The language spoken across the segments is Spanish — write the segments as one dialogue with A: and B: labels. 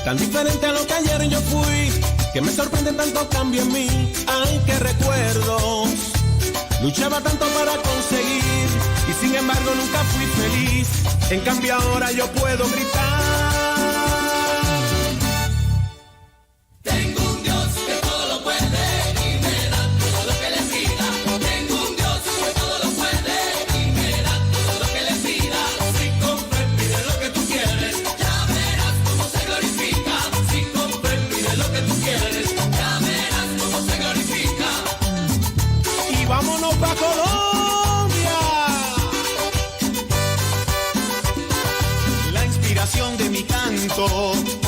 A: tan diferente a lo que ayer yo fui, que me sorprende tanto cambio en mí. Ay, qué recuerdos, luchaba tanto para conseguir y sin embargo nunca fui feliz. En cambio ahora yo puedo gritar.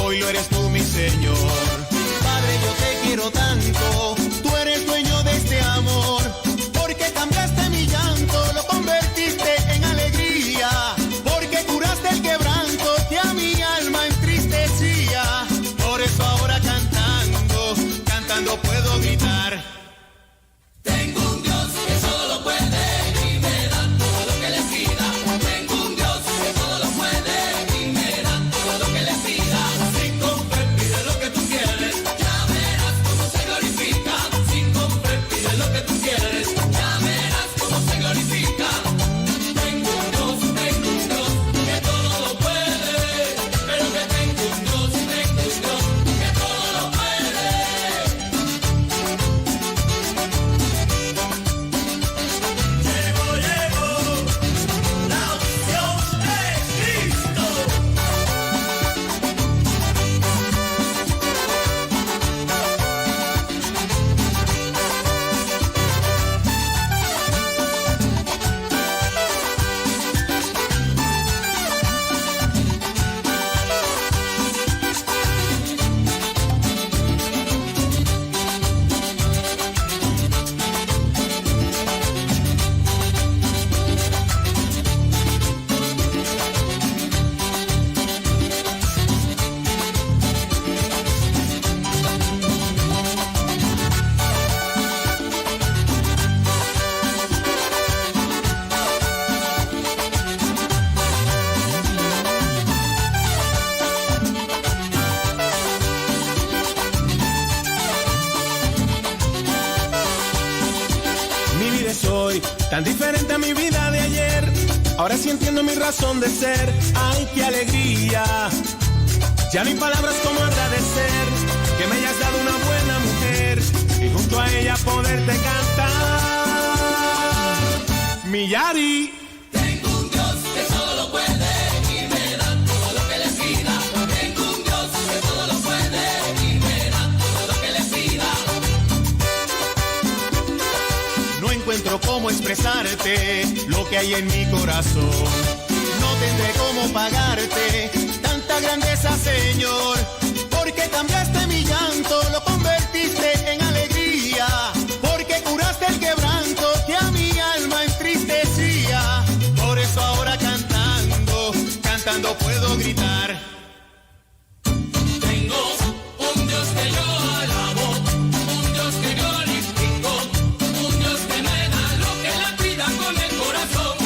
B: Hoy lo eres tú, mi Señor. Padre, yo te quiero tanto, tú eres dueño de este amor, porque cambiaste mi llanto, lo convertiste en alegría, porque curaste el quebranto que a mi alma entristecía. Por eso ahora cantando, cantando puedo gritar. Tengo un Dios que solo puede y me da todo lo que le pida. Tengo un Dios que todo lo puede y me da todo lo que le pida. Sin compre pide lo que tú quieres, ya verás cómo se glorifica. Sin compre pide lo que tú quieres, ya verás cómo se glorifica. Tengo un Dios que todo lo puede, pero que tengo un Dios que todo lo puede. La opción es Cristo.
A: Mi vida es hoy tan diferente a mi vida de ayer. Ahora sí entiendo mi razón de ser. Ay, qué alegría. Ya no hay palabras como agradecer que me hayas dado una buena mujer y junto a ella poderte cantar. Mi Yari.
B: Tengo un Dios que solo lo puede y me da todo lo que le pida. Tengo un Dios que todo lo puede y me da todo lo que le pida. No encuentro cómo expresarte lo que hay en mi corazón. No tendré cómo pagarte tanta grandeza, Señor, porque cambiaste mi llanto, lo convertiste en alegría, porque curaste el quebranto que a mi alma entristecía. Por eso ahora cantando, cantando puedo gritar. Tengo un Dios que yo alabo, un Dios que glorifico, un Dios que me da lo que le pida con el corazón.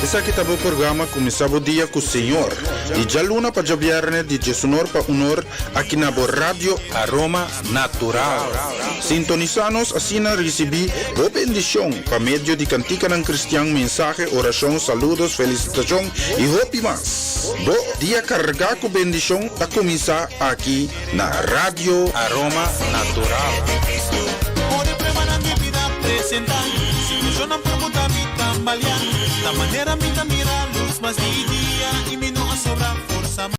C: Essa aqui tá o programa começava o dia com o Senhor. E já luna para viernes de Jesunor para unor aqui na Rádio Aroma Natural. Sintonizanos assim na recebi boa bendição para meio de cantica ng cristiano, mensagem, oração, saludos, felicitação e hope mais. Bo dia carregar com bendição a começar aqui na Rádio Aroma Natural.
B: La manera me mira luz más día y mi no sobra força.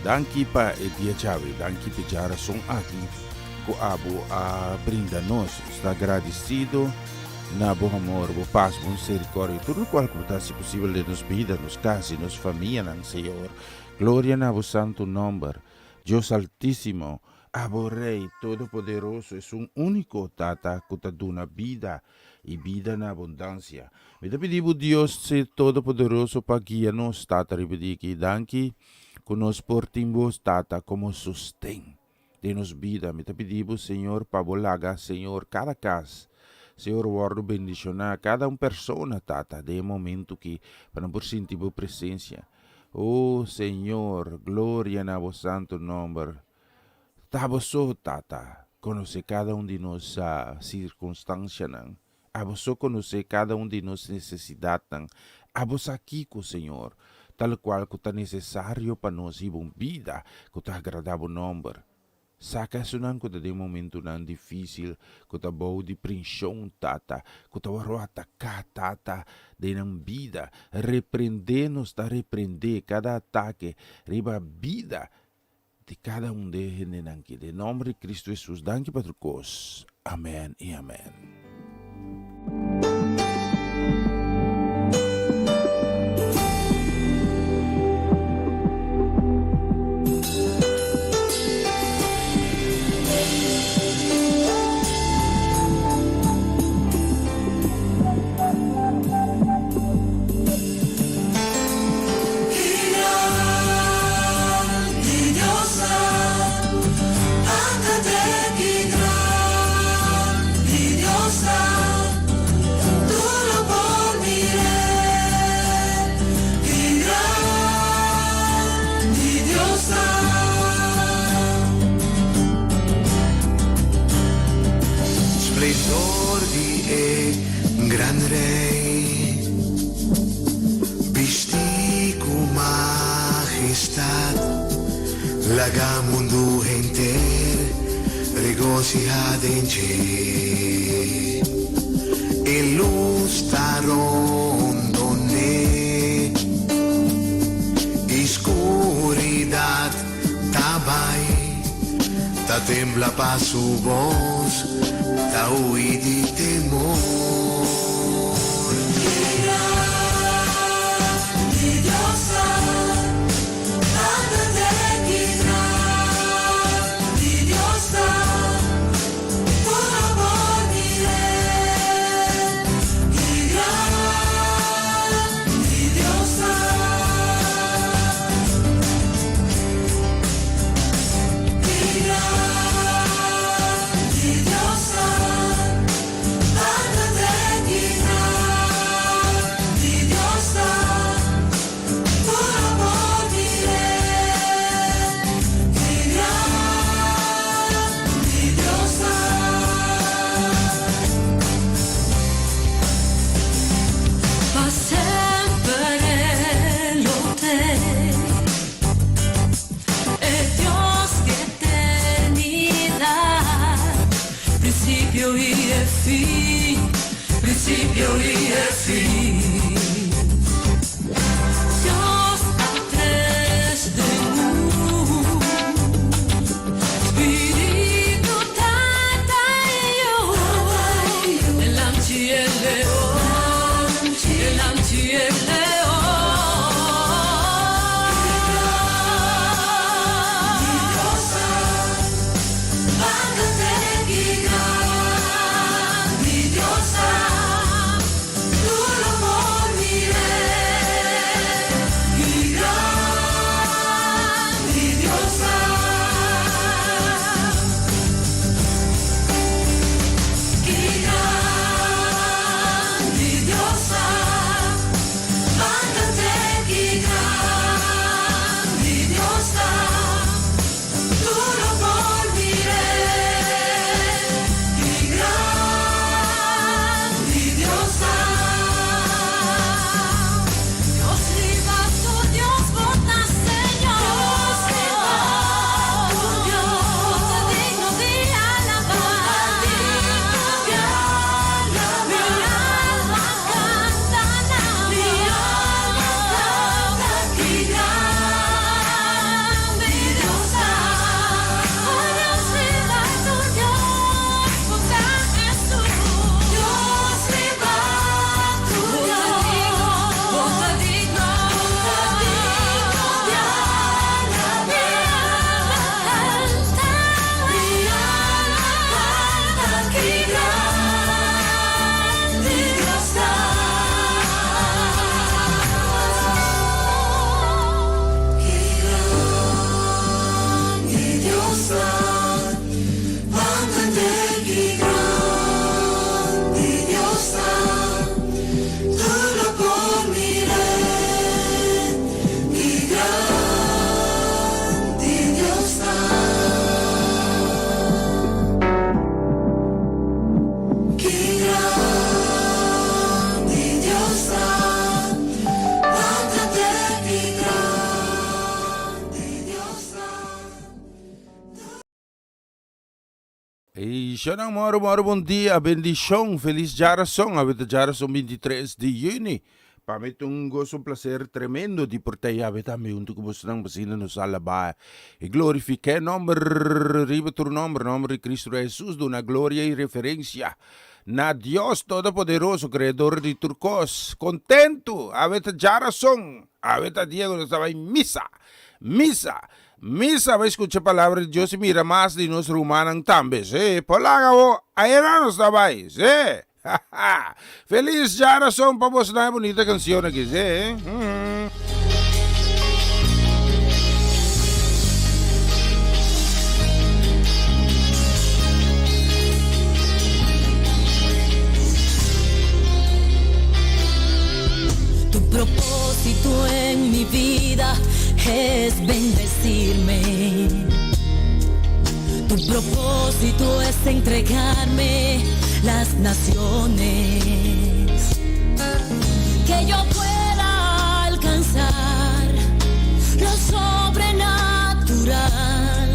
D: Danki pa e dia chave, danki pe jara son aqui, co abo a brinda nos, está agradecido na bom amor, bom paz, bom misericórdia, tudo qual que está se possível de nos vida, nos casa, nos família, nan Senhor. Glória na vos santo nome, Deus Altíssimo, abo Rei Todo-Poderoso, é um único tata que te dá vida, e vida na abundância. Me pedimos Deus ser todo-poderoso para guiar-nos, Tata, repeti danki, conosco por timbos, Tata, como sustém de nos vida. Me pedimos, Senhor, para bolaga, Senhor, cada casa, Senhor, guardo bendicionar cada persona, Tata, de momento que, para por sentir a presença. Oh, Senhor, glória na vosso santo nome. Taboso, Tata, conhecer cada de nós circunstância, não. Aboso conhecer cada de nós necessidade, não. Abos aqui com o Senhor, tal qual que está necessário para nós e bom vida, que está agradável nome. Saka sunan ko de momento nan difícil, ko ta bau de princhão, Tata, ko ta warwata ka, Tata, de nan vida, repreender-nos, ta repreender cada ataque, riba vida de cada de nenanki. De nome de Cristo Jesus, danke patrocos. Amém e amém.
B: Gran Rey, vistí con majestad, laga mundo entero regocijado en ti. El luz taron donde oscuridad tabai, ta tembla pa su voz, ta huí de temor.
E: Principio y el fin. Dios antes de luz, Espíritu Tata y yo, el anchi y el león, el anchi y el león. Diosa, tu lo
D: Bendición, amor, bom dia, bendición, feliz geração, a geração 23 de junho. Para mim, um gosto, prazer tremendo de portar a também junto com você, não precisa nos alabar. E glorificar o nome, riba o nome de Cristo Jesus, de uma glória e referência. Na Deus Todo-Poderoso, Criador de Turcos, contento, a geração, a Diego estava em Misa, vai escutar a palavra de Deus e mira mais de nós romanos também. Polaga, aí não está mais. Feliz geração para você, uma bonita canção aqui.
E: Tu propósito en mi vida es bendecirme. Tu propósito es entregarme las naciones. Que yo pueda alcanzar lo sobrenatural.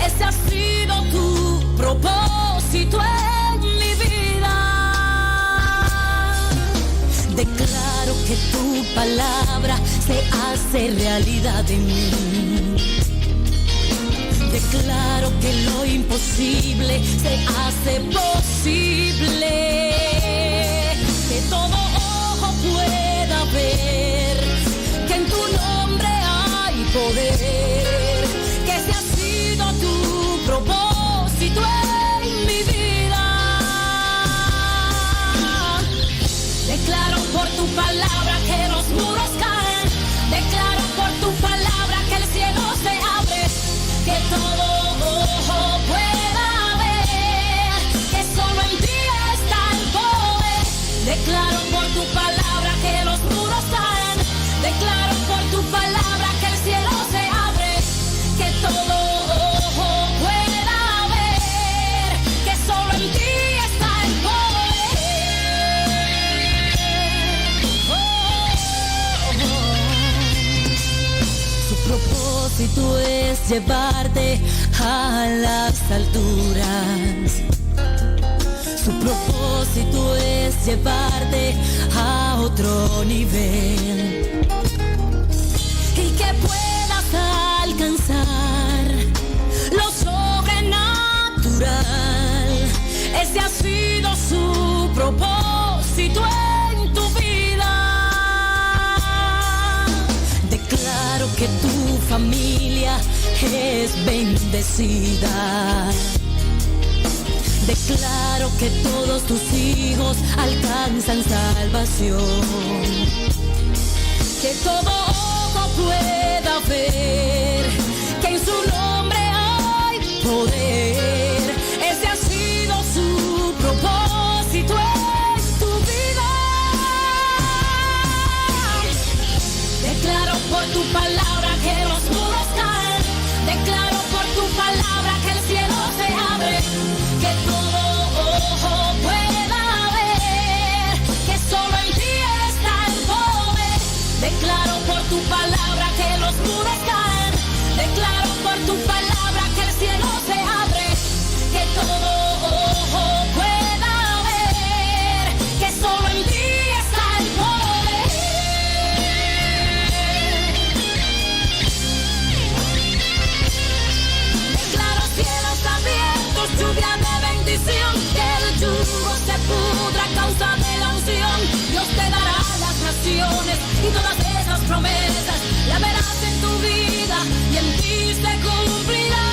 E: Ese ha sido tu propósito en mi vida. Declaro que tu palabra se hace realidad en mí. Declaro que lo imposible se hace posible. Que todo ojo pueda ver que en tu nombre hay poder. Que ese ha sido tu propósito en mi vida. Declaro por tu palabra que los muros caen. Declaro por tu palabra que el cielo se abre. Que todo ojo pueda ver que solo en ti está el poder. Declaro por tu palabra que los muros caen. Declaro por tu palabra que el cielo se abre. Que todo ojo pueda ver que solo en ti está el poder. Su propósito es llevarte a las alturas. Su propósito es llevarte a otro nivel. Y que puedas alcanzar lo sobrenatural. Ese ha sido su propósito en tu vida. Declaro que tu familia es bendecida. Declaro que todos tus hijos alcanzan salvación. Que todo ojo pueda ver que en su nombre hay poder. Ese ha sido su propósito en tu vida. Declaro por tu palabra que los muros caen. Declaro por tu palabra que el cielo se abre. Que todo ojo pueda ver que solo en ti está el poder. Declaro por tu palabra que los muros caen. Declaro por tu palabra que el cielo se abre. Que todo ojo pueda ver que solo en ti está el poder. Declaro cielos abiertos, lluvia de bendición, que el yugo se pudra a causa de la unción. Dios te dará las naciones y todas esas promesas la verás en tu vida y en ti se cumplirá.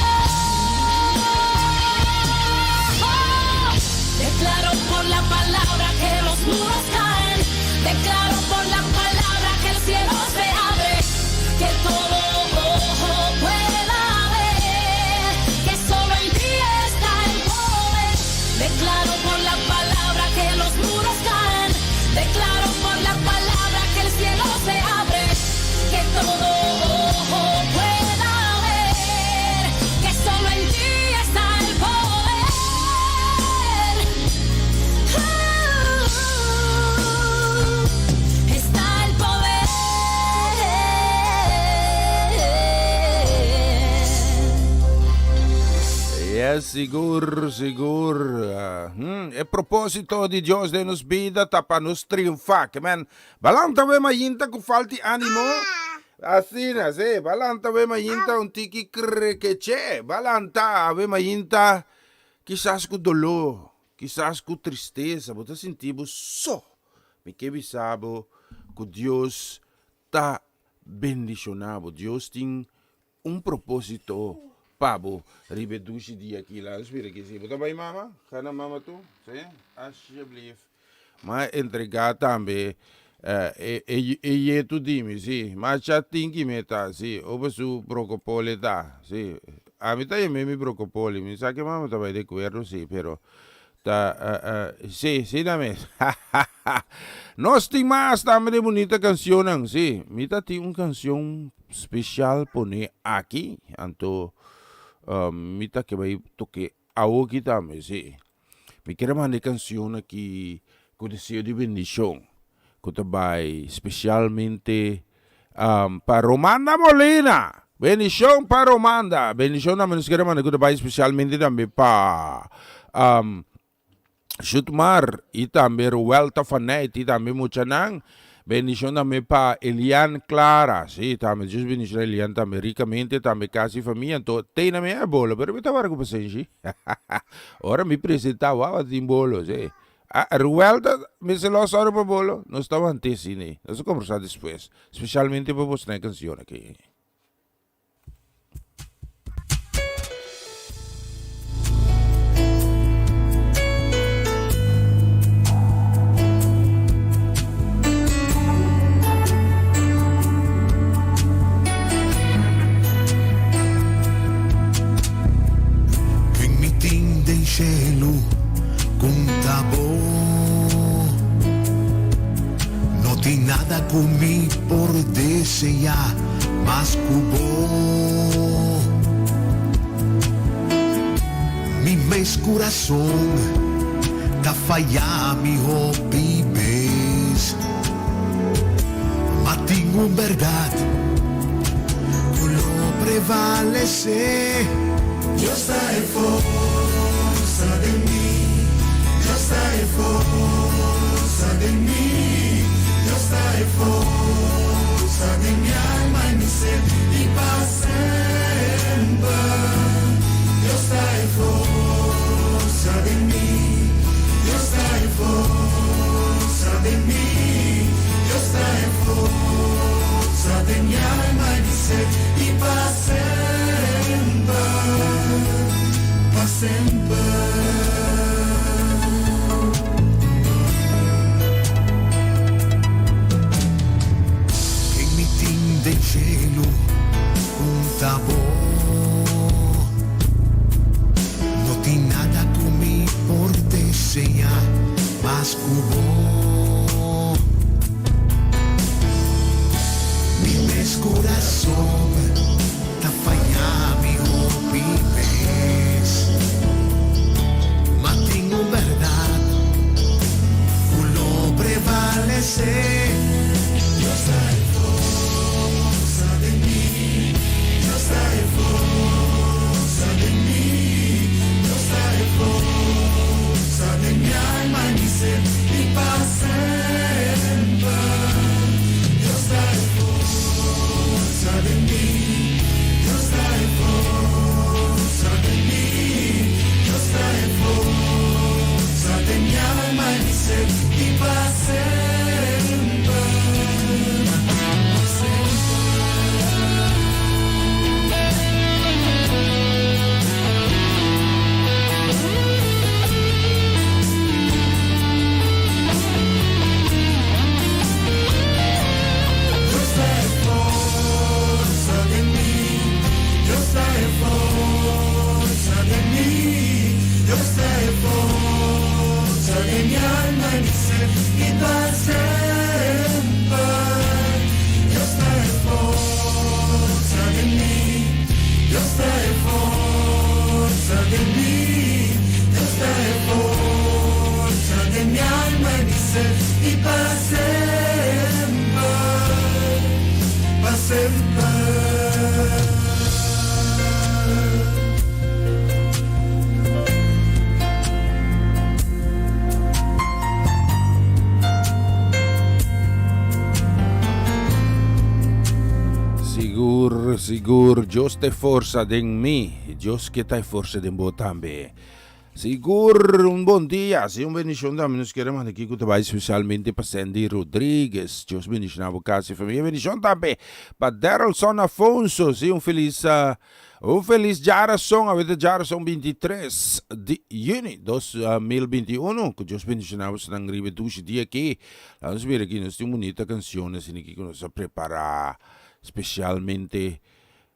E: Declaro por la palabra que los muros caen. Declaro por la palabra que el cielo se abre. Que todo ojo pueda ver que solo en ti está el poder. Declaro por la palabra que los muros caen. Declaro por la palabra que el cielo se abre. Que todo ojo pueda ver que solo en ti está el poder.
D: Seguro. E propósito de Deus de nos vida, tá para nos triunfar, que man. Balang tawe mayinta kung falti animo. Assim, assim, balang tawe mayinta un tiki krekeche. Balang tawe mayinta quizás com dolor, quizás com tristeza, você sentimos só. Me que bisabo que Deus tá bendicionado. Deus tem propósito. Pabo, ribedushi dia aqui lá, espera que sim. Bota bem, mama? Kana mama tu? Sim? Alsjeblieft. Mas entregar também, e tu dime, sim. Mas já tem que meter, sim. Ou su brocopole tá, sim. A mim tá aí mesmo brocopole, me sabe que mama tá vai de cuero, sim, pero tá, sim, também. Nós tem mais também de bonita canção, sim. Mita tem canção especial pone aqui, anto mita que vai toque aqui também, sim. Me quero mandar canção aqui com desejo de bendição, que vai especialmente para Romanda Molina. Bendição para Romanda. Bendição na menos quero mandar que vai especialmente também para Chutmar e também Ruelta Fanet e também Muchanang. Bendição também para Elian Clara, sim, também, just bendição Elian também, ricamente, também, casa e família, então, tem na minha bola, pero me estava com você, sim. Ora me apresentava, a tem bolo, sim. Ruelta, me se lo sabe para bolo, nós estamos antes, sim, nós vamos conversar depois, especialmente para você na canção aqui.
B: Cielo con tabo no tiene nada conmigo por desear más cubo mi mes corazón ta falla mi hobbies ma tengo verdad lo prevalece Dios está en forza de mí, Dios está en forza de mí, Dios está en forza de mi alma y mi ser y para siempre. Dios está en forza de mí, Dios está en forza de mí, Dios está en forza de mi alma y mi ser y para siempre. Sempre che mi tinde il cielo un tabo no tiene nada conmigo por desear más cubo mi mes corazón ta falla mi vives verdad, lo prevalece. Dios está en forza de mí, Dios está en forza de mí, Dios está en forza de mi alma y mi ser y para siempre. Dios está en forza de mí, Dios está en forza de mí, Dios está en forza de mi alma y mi ser y para siempre.
D: Sigur, Diyos te força din mi, Diyos que te força din bo tambe. Sigur, un bom dia, sim, um bendição da menos queremos aqui que vai especialmente para Sandy Rodrigues, Deus bendição na casa e família, bendição também para Darrelson Afonso, sim, um feliz geração, a vida geração 23 de junho 2021, que Deus bendição na você nang ribe tudo dia aqui, vamos ver aqui nós temos bonita canção, assim que nós preparar especialmente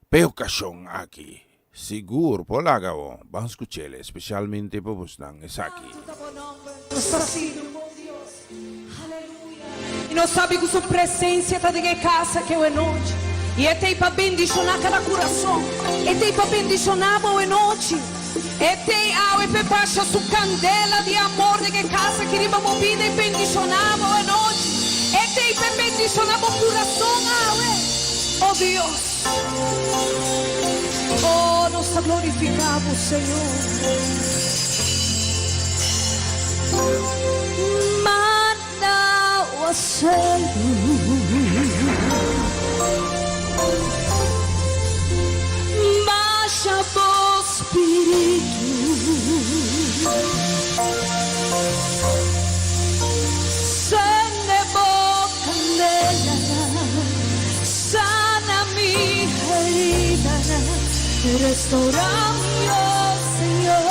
D: para ocasião aqui. Siguro, polagaw, vamos escuchar, especialmente por vos nang esaki.
F: E nós sabemos que sua presença está de casa que é noite. E é para bendicionar cada coração. É para bendicionar boa noite. É para baixar sua candela de amor de casa que riba movida e bendicionar boa noite. É para bendicionar boa coração, oh Deus. Oh, nós glorificamos, Senhor. Manda o céu, baixa o Espírito, sende boa candela, sana mi herida. Restaurame, oh Señor.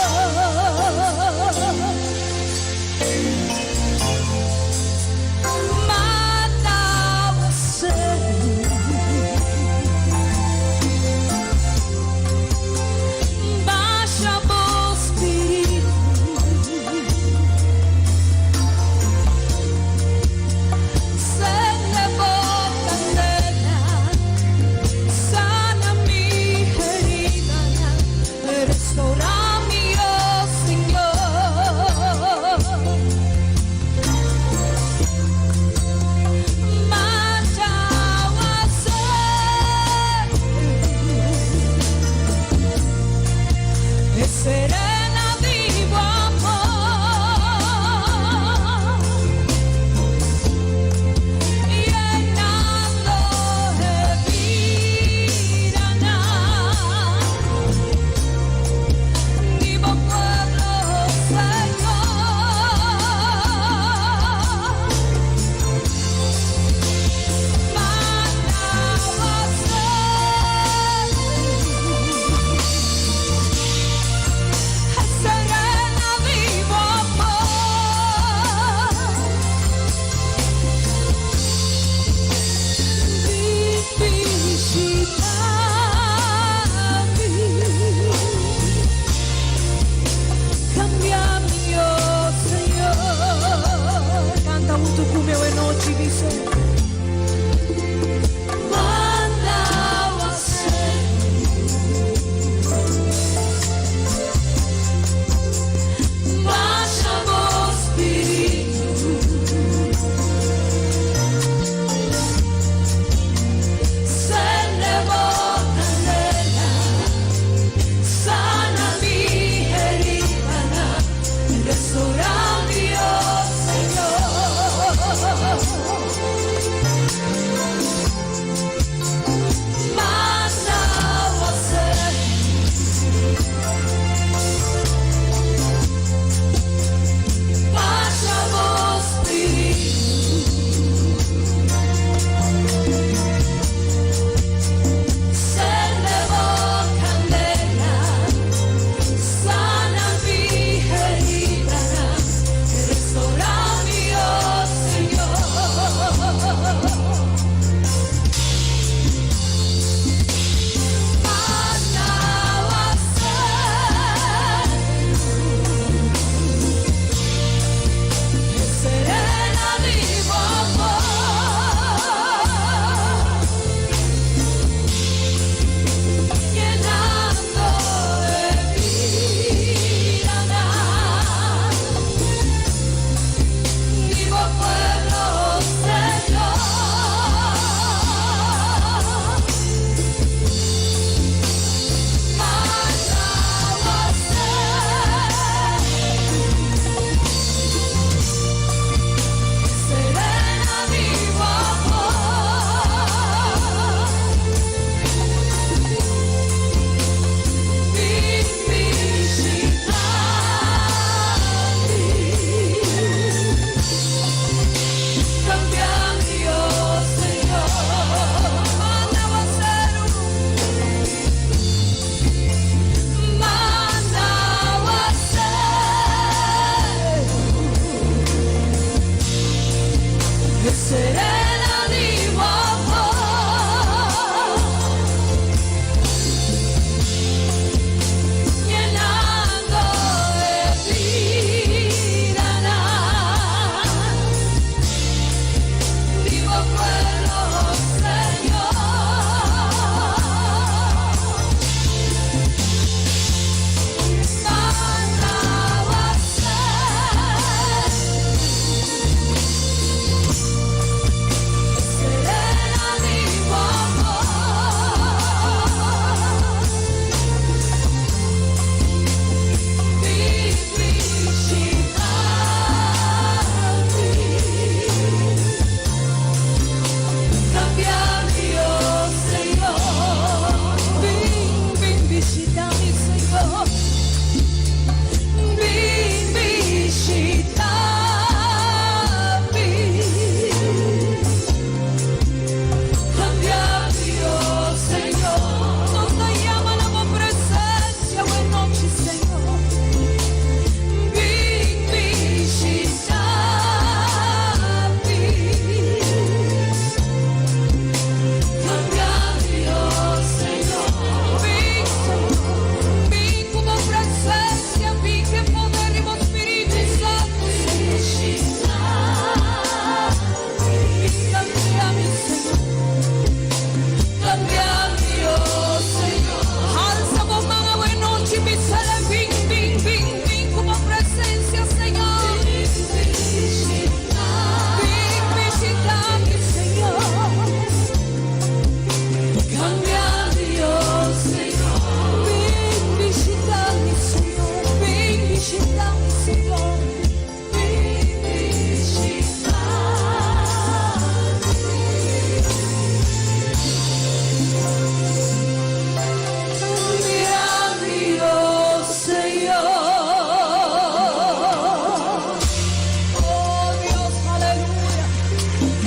F: Manda o céu, baixa o Espírito, sende boa candela, sana mi herida. Restaurame, oh Senhor. Manda o céu e serena vivo amor, llenando de vida. Vivo pueblo, Señor, manda o céu, serena vivo amor, cambiami, oh Señor. Canta junto con meu e noite dice. Manda o céu, baixa o Espírito, sende boa candela, sana mi herida, restaurame, oh Senhor.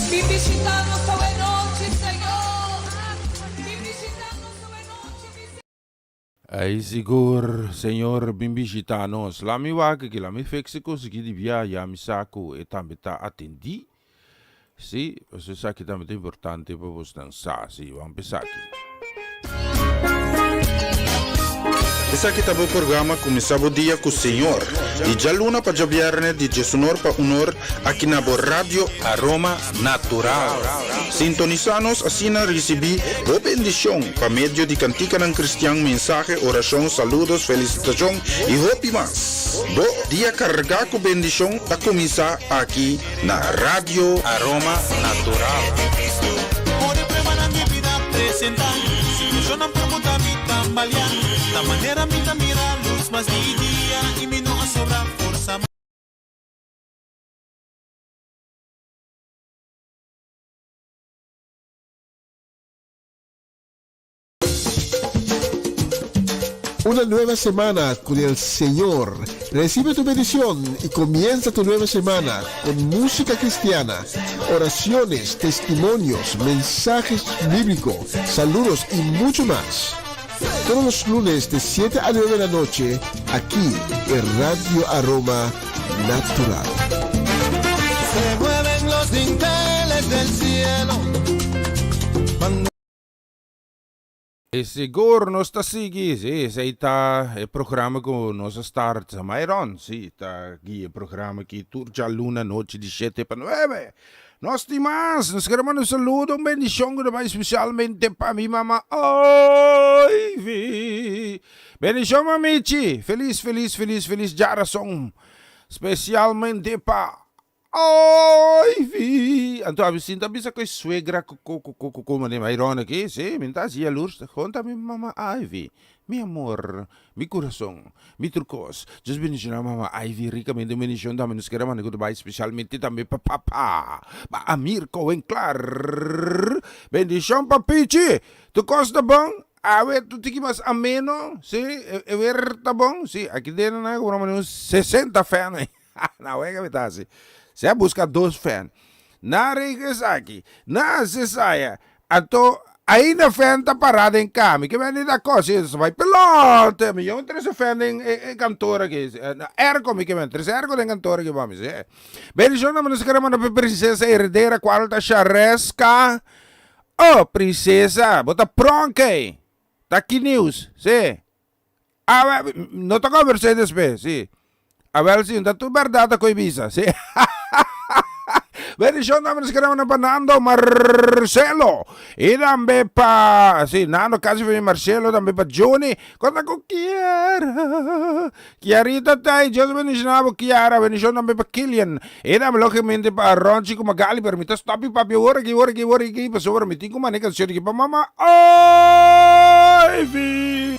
F: Vim visitar-nos esta noite, Senhor. Vim visitar-nos esta noite.
D: Ay sigur, Senhor, bimbisitanos. Lami waga que lami fixe consegui di via ya misako e também tá atendi. Sì, você sabe que também é importante para você dançar, sim, vamos pensar aqui.
C: Esse aqui tá o programa Começava o Dia com o Senhor. E já luna para jabiarne de Jesunor para unor aqui na Rádio Aroma Natural. Sintonizanos assim na recebi o bendição para meio de cantica ng cristiano, mensaje, oração, saludos, felicitação e hopi mas. Bo dia carga com bendição a começar aqui na Rádio Aroma Natural.
B: Ore prepara mi vida presentar. Yo no pregunta mi tambalear. La manera mi mira luz más día y mi no sobra forza.
G: Una nueva semana con el Señor. Recibe tu bendición y comienza tu nueva semana con música cristiana, oraciones, testimonios, mensajes bíblicos, saludos y mucho más. Todos los lunes de 7 a 9 de la noche, aquí en Radio Aroma Natural.
B: Se mueven los dinteles del cielo.
D: E sigur nos ta sigi, sì, sei ta il programma con nos start sa Mairon, sì, ta gi il programma che turgia luna noche di 7 a 9. Nos stimas, nos queremos un saludo, un bendición especialmente para mi mamá Ivy. Bendición amici, feliz geração, especialmente para Ivy. Então, a visita bisa ko suegra como de Mairon aqui, sim, minta sia luz, conta mi mama Ivy. Mi amor, mi coração, mi turcos. Just bendición a mama Ivy, ricamente bendición também nos queremos nego de especialmente também para papá, para Amir Cohen Clar. Bendición papichi. Tu costa bom? A ver, tu tiki mas ameno, sim? E ver tá bom? Sim, aqui dentro na como uns 60 fãs. Não é que me tá assim. Você busca 2 fãs. Na Rigasaki, na Sesaya, ato ainda fã tá parada em cama, que vem da coisa, isso vai pelota, me eu interesse fã em cantora aqui, ergo me que vem, interesse ergo em cantora que vamos, é. Bem, já não nos queremos na princesa herdeira, qual tá charesca, oh, princesa, bota pronca aí, tá aqui news, sim. Ah, não tá conversando después, sim. A ver, sim, tá tudo verdade com Ibiza, sim. Bendición namin sa kanaman na Nando Marcelo. Idambe pa, si Nando kasi pa Marcelo, dambe pa Johnny. Kung ako Kiara. Kiarita tayo, Diyos bendición na po Kiara. Bendición dambe pa Kilian. Idambe locamente pa Ronchi kumagali. Permitas tapi papi, wari, pasok, miting ko man, kansiyon ki pa mama. Ivy.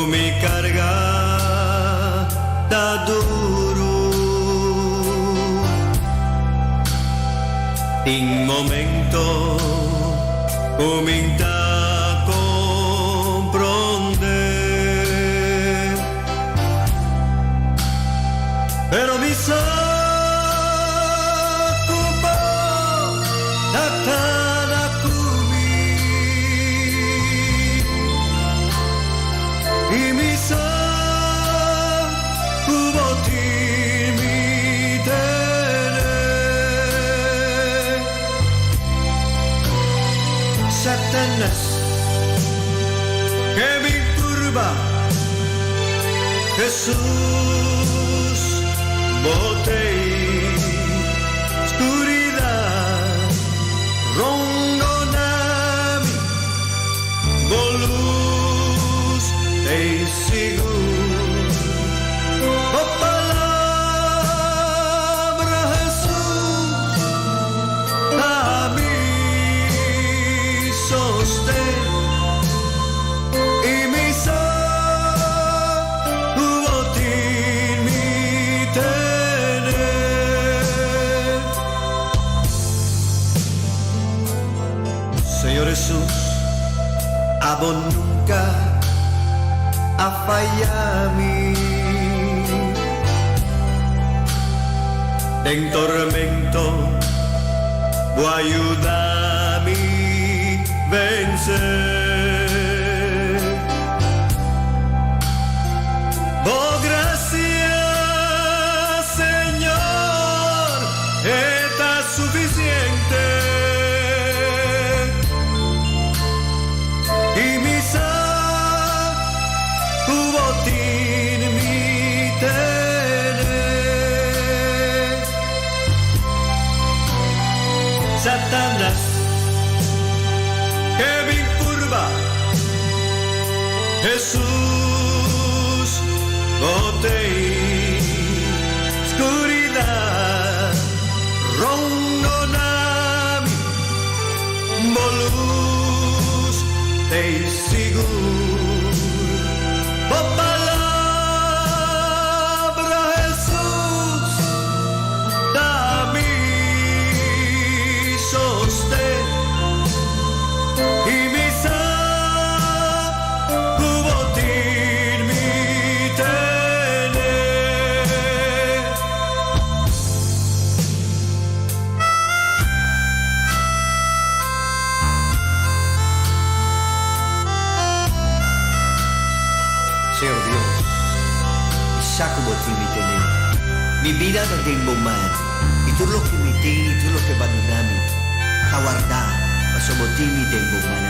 B: Mi carga da duro. En momento comienza a comprender, pero mi sacupa da cada cumi. Y mi san kuboti mi tere Satanás que me turba Jesús botei oscuridad rongonami volus ei seguro a palavra Jesús a mí sostén y mi salud ti
H: en tormento, vuoi aiutarmi a vencer. Oh, gracias, Señor, está suficiente. Y mi sa, tu botín mi tener. Satanás, que me curva, Jesús, botei, oscuridad, rondonami, bolus, te sigur, por palabra Jesús, dame sostén, y mi botín mi tener.
I: Señor Dios, saco botín mi tener. Mi vida no tengo mal. Y tú lo que me tienes, y tú lo que abandonami. A guardar, paso botín mi tengo mal.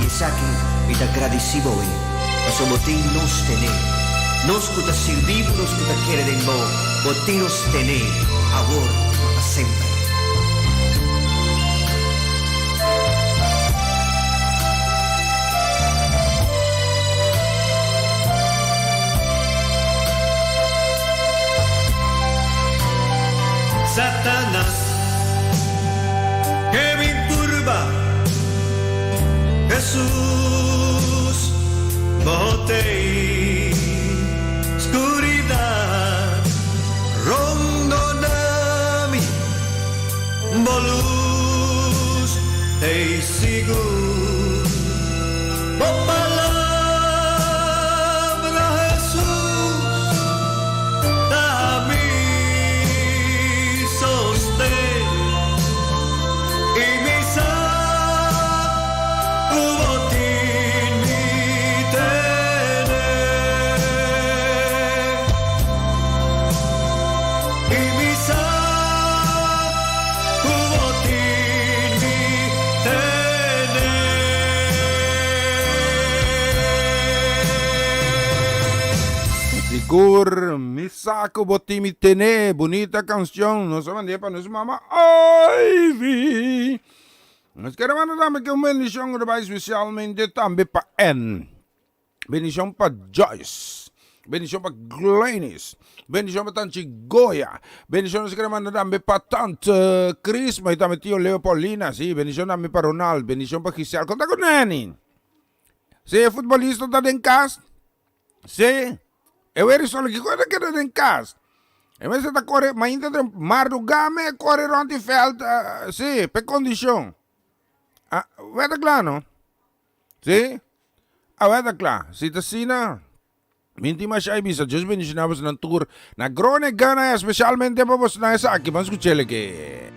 I: Y saque, mi te agradecido hoy. Paso botín nos tener. Nos que te servimos, nos que te quiere de vos. Botín nos tener. Ahora, para siempre.
H: Satanás, que me curva, Jesús, botei, oscuridad, rondonami, bolus, te sigur, por palabra Jesús, dame sostén, y mi tu botín mi tener, y mi tu botín mi tener.
D: Sigur, mi saco botín mi tener. Bonita canción. No se mandía para nuestra mamá Ivy. Nós queremos mandar aqui uma bendição especialmente também para Anne. Bendição para Joyce. Bendição para Glennis. Bendição para Tante Goya. Bendição nós queremos mandar também para Tante Cris, mas também tio Leopoldina, sim. Bendição também para Ronaldo. Bendição para Giselle. Conta com Nani. Sim, futebolista está em casa. Sim. Eu era só que coisa que era em casa. E mas está correndo, mas ainda tem Mardugame correr rond die veld, sim, per condição. Ah, weet klaar, no? Sim? Ah, weet klaar. Zit er sina? Minti mas siya ibisa. Diyos bendicionamos ng tour na Grone Gana, especialmente pa po sa akin. Mas kutsele ke.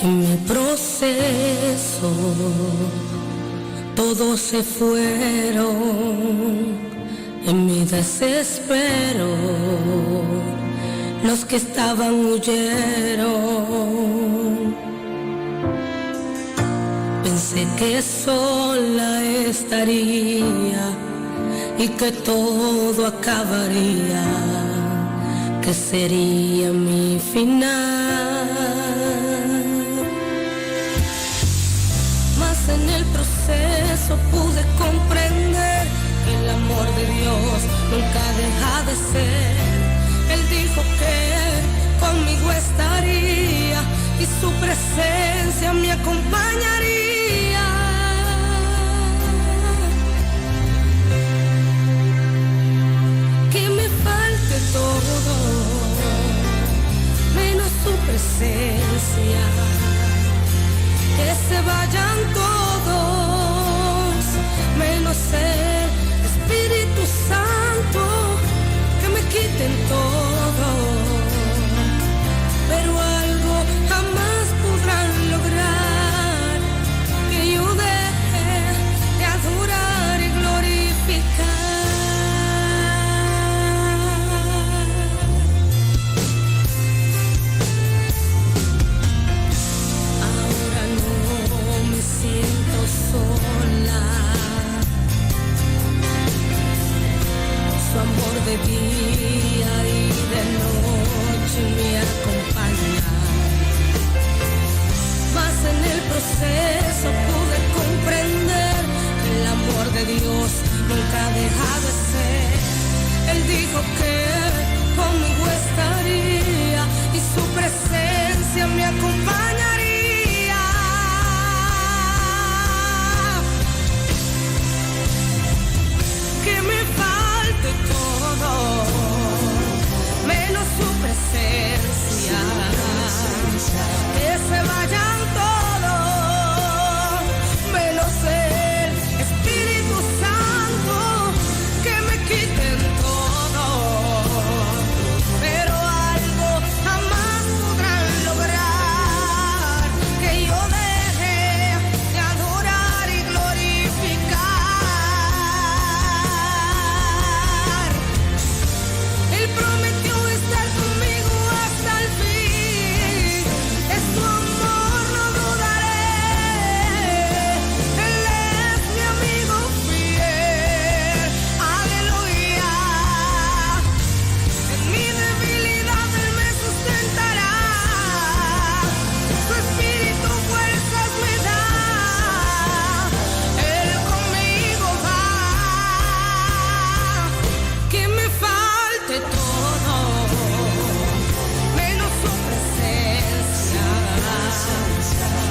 J: En mi proceso todos se fueron, en mi desespero los que estaban huyeron. Pensé que sola estaría y que todo acabaría, que sería mi final. En el proceso pude comprender que el amor de Dios nunca deja de ser. Él dijo que conmigo estaría y su presencia me acompañaría. Que me falte todo, menos su presencia. Que se vayan todos, menos el Espíritu Santo. Que me quiten todo, pero algo jamás podrán lograr, que yo deje de adorar y glorificar. Ahora no me siento sola. Su amor de día y de noche me acompaña. Mas en el proceso pude comprender que el amor de Dios nunca deja de ser. Él dijo que conmigo estaría y su presencia me acompañaría. Que me falte todo, menos su presencia. Que se vayan todos, menos el Espíritu Santo. Que me quiten todo, pero algo jamás podrán lograr, que yo deje de adorar y glorificar. Él prometió estar conmigo hasta el fin. Es su amor, no dudaré. Él es mi amigo fiel. Aleluya. En mi debilidad Él me sustentará. Su espíritu fuerzas me da. Él conmigo va. Que me falte todo, menos su presencia.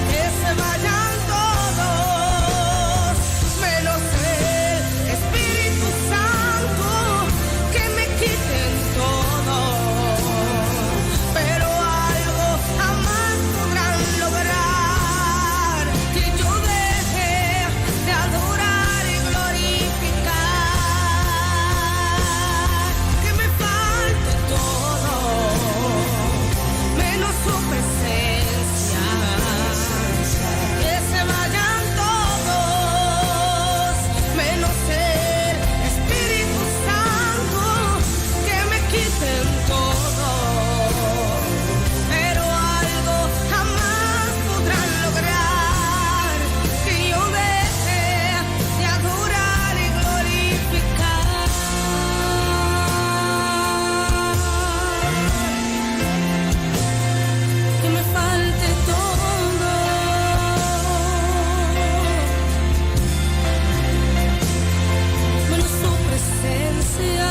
J: Que se vayan todos, menos el Espíritu Santo. Que me quiten todo, pero algo jamás podrán lograr, que yo deje de adorar y glorificar. Que me falte todo, menos su presencia. Que se vayan todos, menos el Espíritu Santo. Que me quiten todo, pero algo jamás podrán lograr, que yo deje de adorar y glorificar. Que me falte todo, menos su presencia.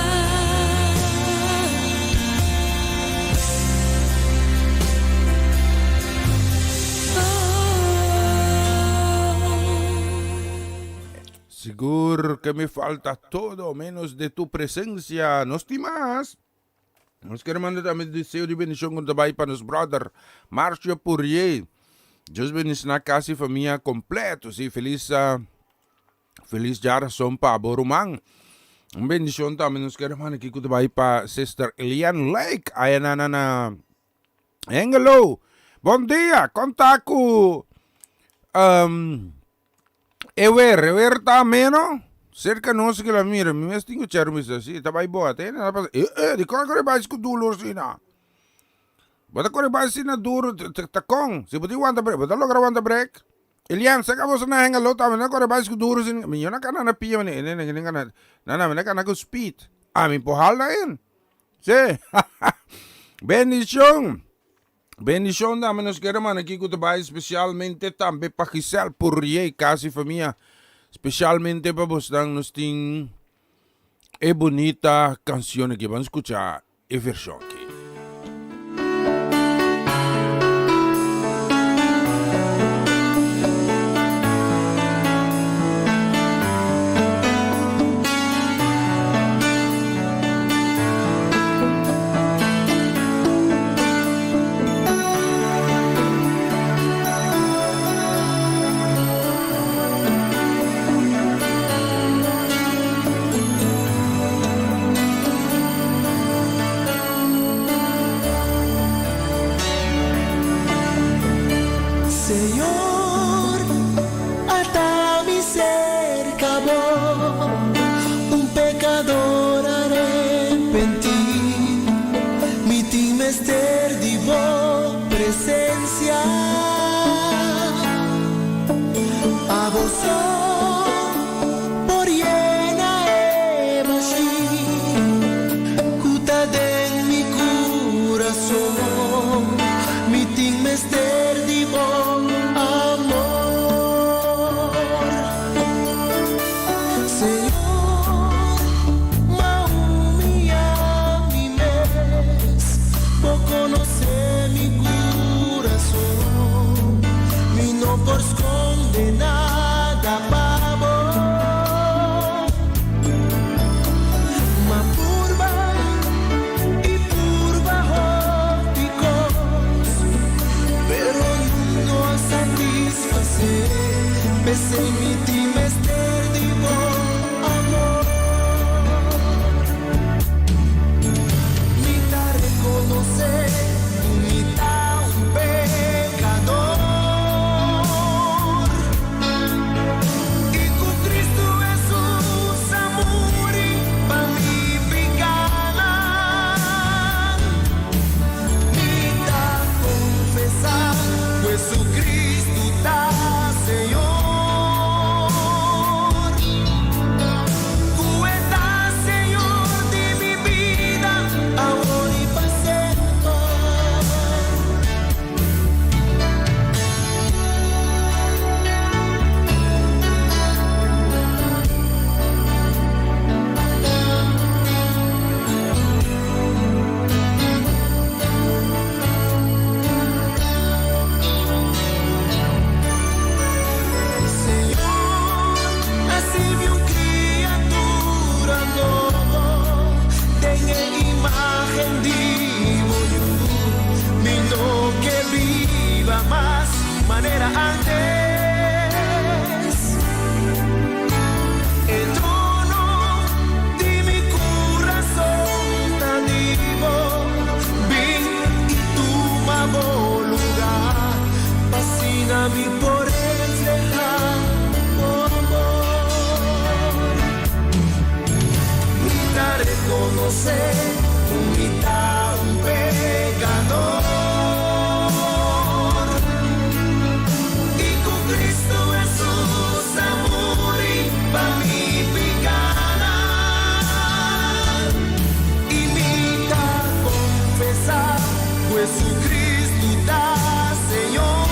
D: Seguro que me falta todo menos de tu presencia. Nos timas. Nos queremos mandar también deseo de bendición con tabay para nos brother Marcio Purier. Dios bendice na casa y familia completo. Sí, feliz geração para Borumang. Bendición también nos queremos mandar aquí con tabay para Sister Elian Lake. Ayan na Hello. Bom dia. Contato. Ewer tá menos. Cerca nosso que la mira, mi mestinho charmis assim, tá bem boa, tem nada para. De qual vai com duro assim na. Bota corre vai assim na duro, tá com. Se pode aguentar break, bota logo aguentar break. Elian, se acabou na hanga lota, mas corre vai com duro assim. Minha na cana na pia, né, na cana com speed. Ah, me empurrar lá in. Sí. Bendición. Bendición dame nos queremos aqui com o trabalho especialmente também para Giselle Purier, casa e família. Especialmente para vos dan nos ting e bonita canción que van a escuchar e versión aquí.
B: presencia. A vos por llena juta de mi corazón, mi ting mester di bon amor. Señor, maumia mi mes, vos conoce mi corazón, mi no por esconde nada pavo. Ma purba y purba ópticos, pero no a satisfacer, besé mi timester divo amor. Mi ta reconocer, mi ta un pecador. Jesucristo tá, Senhor. Tu estás, Senhor, de mi vida, ahora y para siempre. Más manera antes, el tono de mi corazón tan vivo, vi y tu mamo lugar, fascina mi por reflejar amor. Mi ta reconocer, mi ta un pecador. Jesucristo tá, Senhor.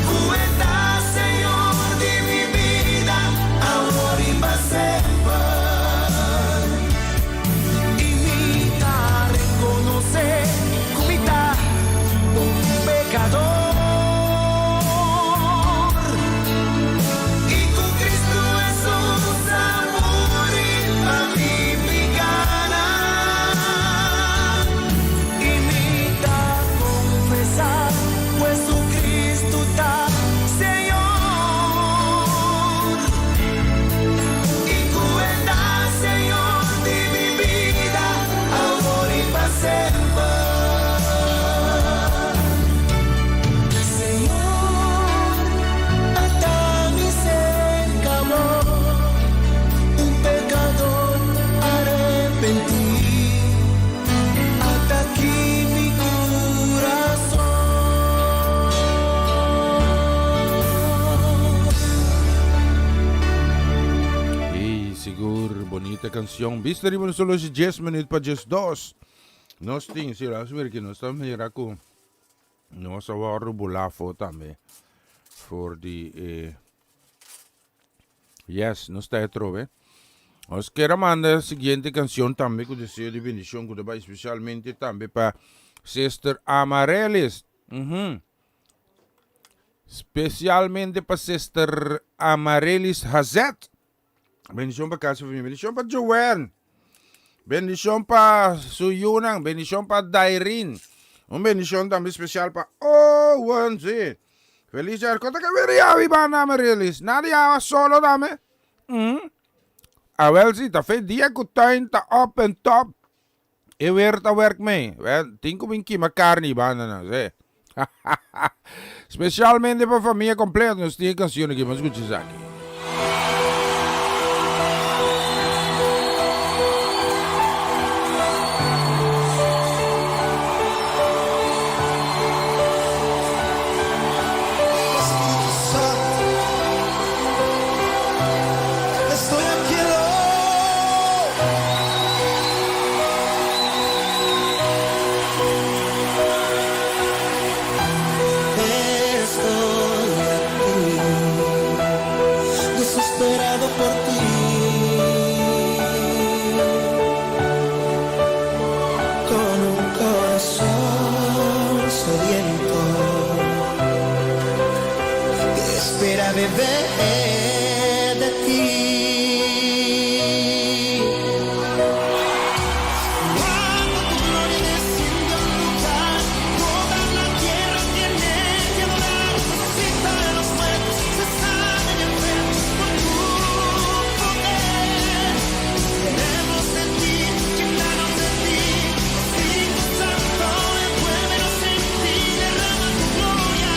B: Tu estás, Senhor, de mi vida, ahora y para siempre. Y mi ta reconocer como está un pecador. Y con Cristo Jesús amor y a mí picana. Jesucristo tá, Senhor. Y tú estás, Senhor, de mi vida, ahora y para siempre. Señor, hasta mi cerca, amor, un pecador arrepentí, hasta aquí mi corazón.
D: Sigur, bonita canción. Viste rin solo si 10 minutes pa 10 dos. Nós ting sila swer que nós tam hira ko. Nós awaro bulafo também. For the yes, nós tá trove. Nós quero mandar a seguinte canção também com desejo de bendição que vai especialmente também para Sister Amarellis. Especialmente para Sister Amarellis Hazet. Bendición para casa familia, bendición para Joanne, bendición para Suyunang, bendición para Dairin, un bendición también especial para Owenzi. Feliz día, ¿cuánto que vería Vivana Amarellis? Nadie va solo, dame. A ver si te fe día que está up and top. E weer te werk mee. Tinko binki makarni banana, sé. Especialmente para familia completa, nos tiene canciones que más escuchas aquí.
B: beber de ti. Cuando tu gloria desciende al lugar, toda la tierra tiene que adorar. Resucita de los muertos, se sanen enfermos por tu poder. Queremos de ti, llenarnos de ti. Espíritu Santo, envuélvenos en ti, derrama tu gloria.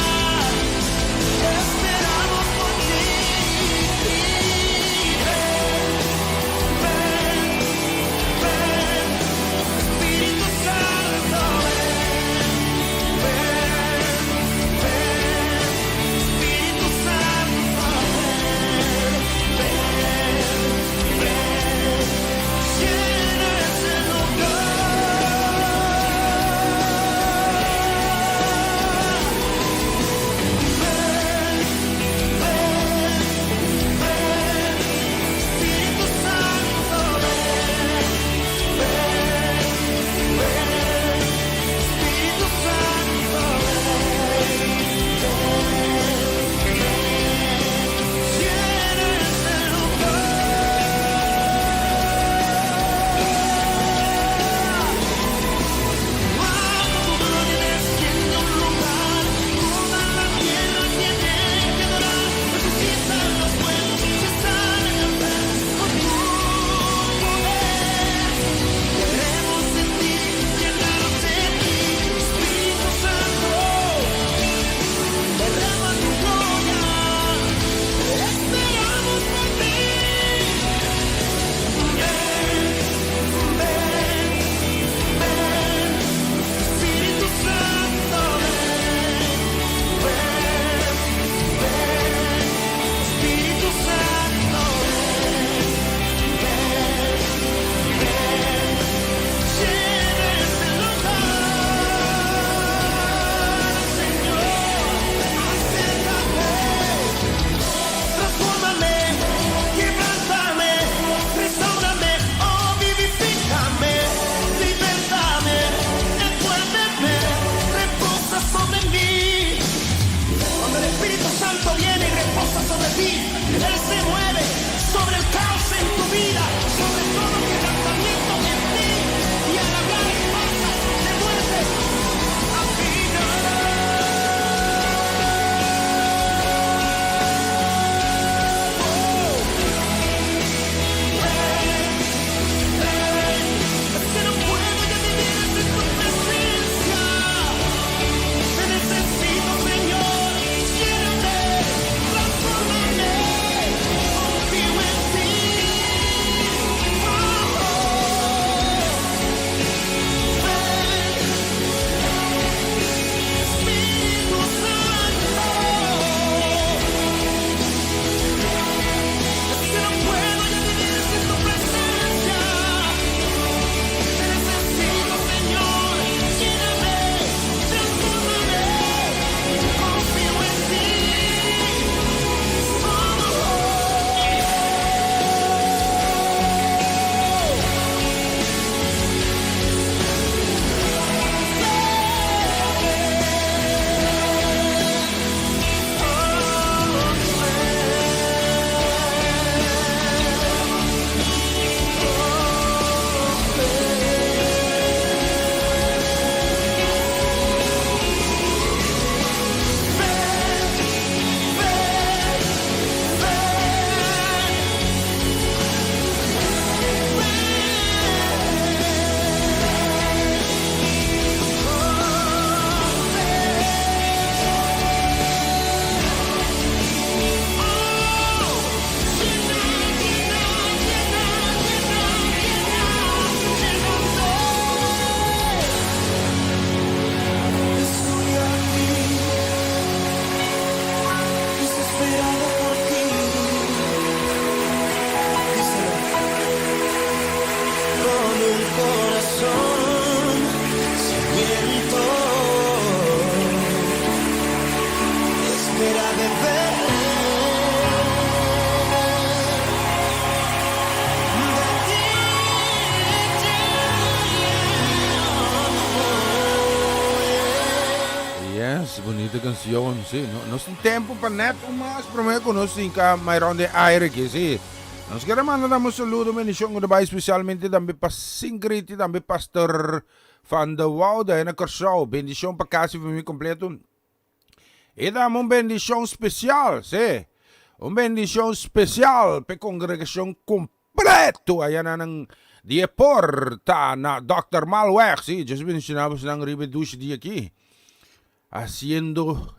B: Esperamos por ti.
D: bonita canción, sí. Não tem tempo para net mas prometo conosco ka mayroon de aire que sí. Nós queremos mandar um saludo, bendição, especialmente também para Singrid, também pastor Van der Woude na Corsau. Bendição para casa família completo. E damos uma bendição especial, sim. Uma bendição especial para a congregação completo. Ayan na ng Diepor, tá na Dr. Malweg, sim. Just mencionamos ng Ribedush dia aqui. Haciendo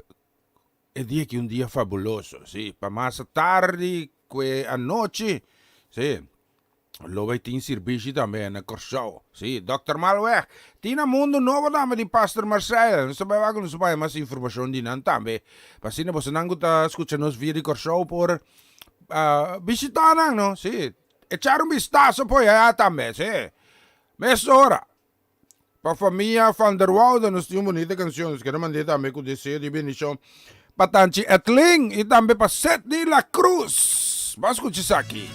D: el día que un día fabuloso, sí, para más tarde que anoche, sí, lo vai ter serviço também na Corsau, sí, Dr. Malweg, tina mundo novo também de Pastor Marcel, não sabe agora não sabe mais informação de nan também, pasi na você não está escutando nos vídeos Corsau por visitar não, sí, echar um vistazo por aí também, sí, mas ora. Para a família Van der Woude, nós temos bonita canção. Nós queremos mandar também com o desejo de bendição para Tanchi Etling e também para Seth de la Cruz. Vamos escutar isso aqui.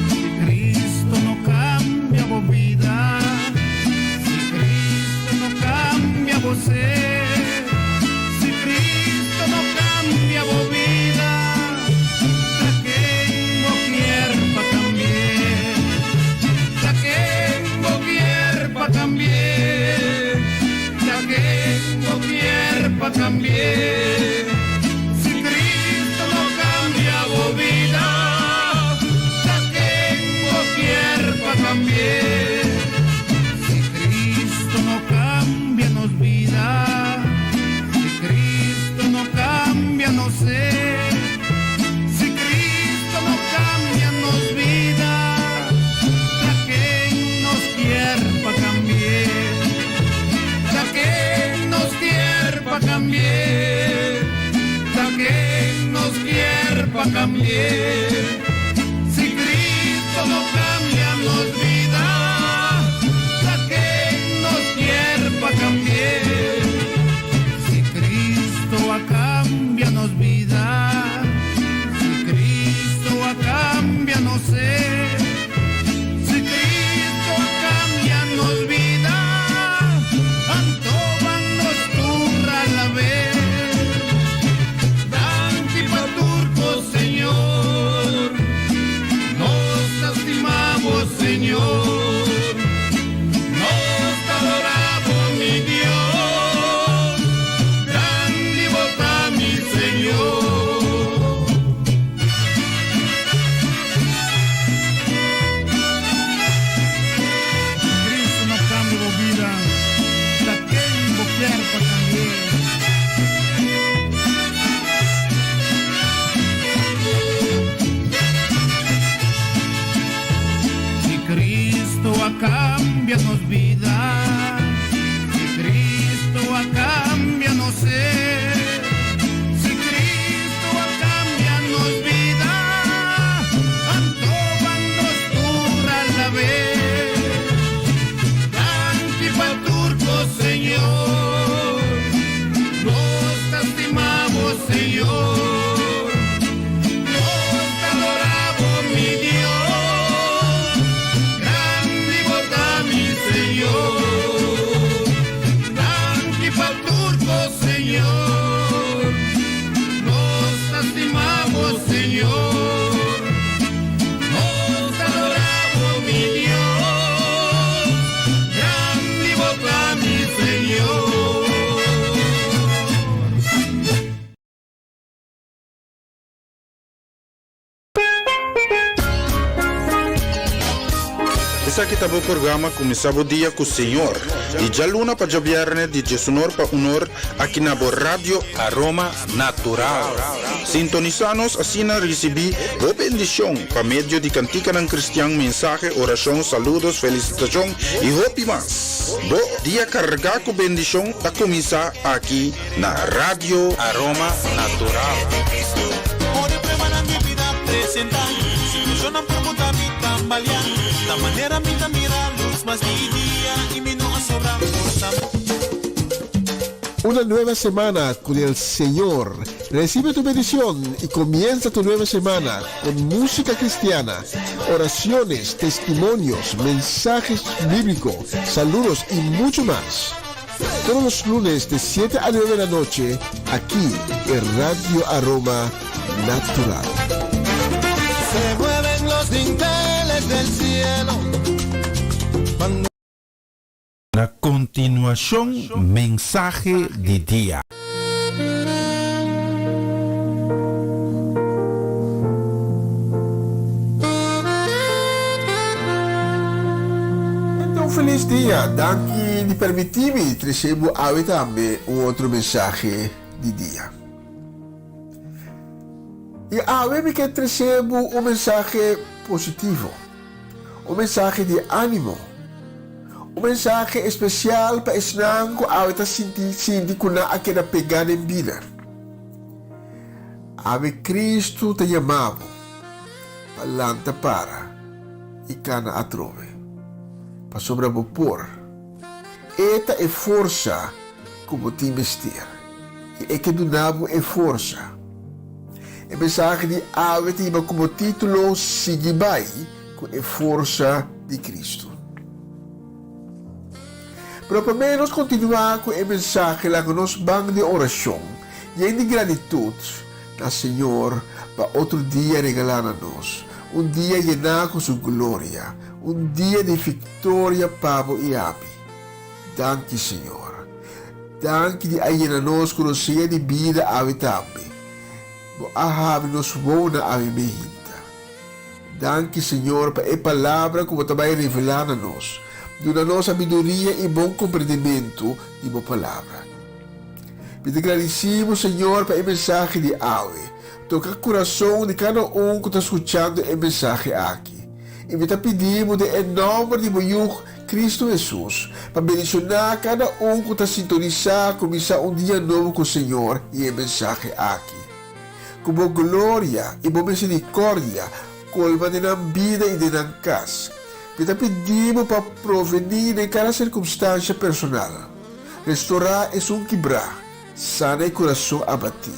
H: Si Cristo no cambia tu vida, ¿a quién quiere para cambiar? ¿A quién quiere para cambiar? ¿A quién quiere para cambiar? Si Cristo no cambia tu vida, ¿a quién quiere para cambiar? No sé, si Cristo no cambia nos vida, ¿a quién nos quiere para cambiar? ¿A quién nos quiere para cambiar? ¿A quién nos quiere para cambiar? Si Cristo no cambia nos vida, ¿a quién nos quiere para cambiar? Si Cristo acá cámbianos vida, si Cristo cambia no sé, si Cristo cámbianos vida, antoban nos turra la vez, Danti Paturco Señor, nos estimamos Señor, nos adoramos mi Dios, grande vota mi Señor. Cristo no cambia tu vida, ¿a quién quiere para cambiar? Si Cristo cambianos vida, si Cristo cambia no sé. Señor, nos estimamos Señor, nos adoramos mi Dios, grande vota mi Señor, grande Paturco Señor, nos estimamos Señor, nos adoramos mi Dios, grande vota mi Señor.
C: Essa aqui tá o programa Começava o Dia com o Senhor. E já luna para já viernes de Jesunor para honor aqui na Rádio Aroma Natural. Sintonizanos assim na recebi boa bendição para meio de cantica ng cristiano, mensaje, oração, saludos, felicitação e hope mas. Bo dia carregar com bendição a começar aqui na Rádio Aroma Natural.
B: Yo no pregunta mi tambalear, la manera mi mira luz más mi día y mi no sobra por
G: Una nueva semana con el Señor. Recibe tu bendición y comienza tu nueva semana con música cristiana, oraciones, testimonios, mensajes bíblicos, saludos y mucho más. Todos los lunes de 7 a 9 de la noche, aquí en Radio Aroma Natural.
B: Se mueven los dinteles del cielo.
D: A continuación, mensaje de día.
G: Então, feliz dia. Danke di permittimi, recebo anche também outro mensagem de dia. E agora que recebo mensagem positivo, mensagem de ânimo. Mensagem especial para ensinar que a sentir que não há que pegar em vida. Ave Cristo te chamava, palanta para, e cana atrove, para sobrepor. Esta é força como te investir, e é que do nabo é força. A mensagem de Ave tem como título Sigibai, que é força de Cristo. Pero para menos continuar com a mensagem lá que nós vamos de oração e de gratitude ao Senhor para outro dia regalar a nós. Dia llenar com sua glória. Dia de vitória, pavo e ame. Danke, Senhor. Danke de llenar nós com cheia de vida a também. Ahave nos bona a mehita. Danke, Senhor, para a palavra que você vai revelar a nós. Duna nossa sabedoria e bom compreendimento de boa palavra. Te agradecemos, Senhor, para a mensagem de hoje. Toca o coração de cada que está escutando a mensagem aqui. E te pedimos, em nome de meu Cristo Jesus, para bendicionar cada que está sintonizado, começar dia novo com o Senhor e a mensagem aqui. Com boa glória e boa misericórdia, colma de na vida e de na casa. Te pedimos para provenir em cada circunstância personal. Restaurar é quebrar, sana o coração abatido.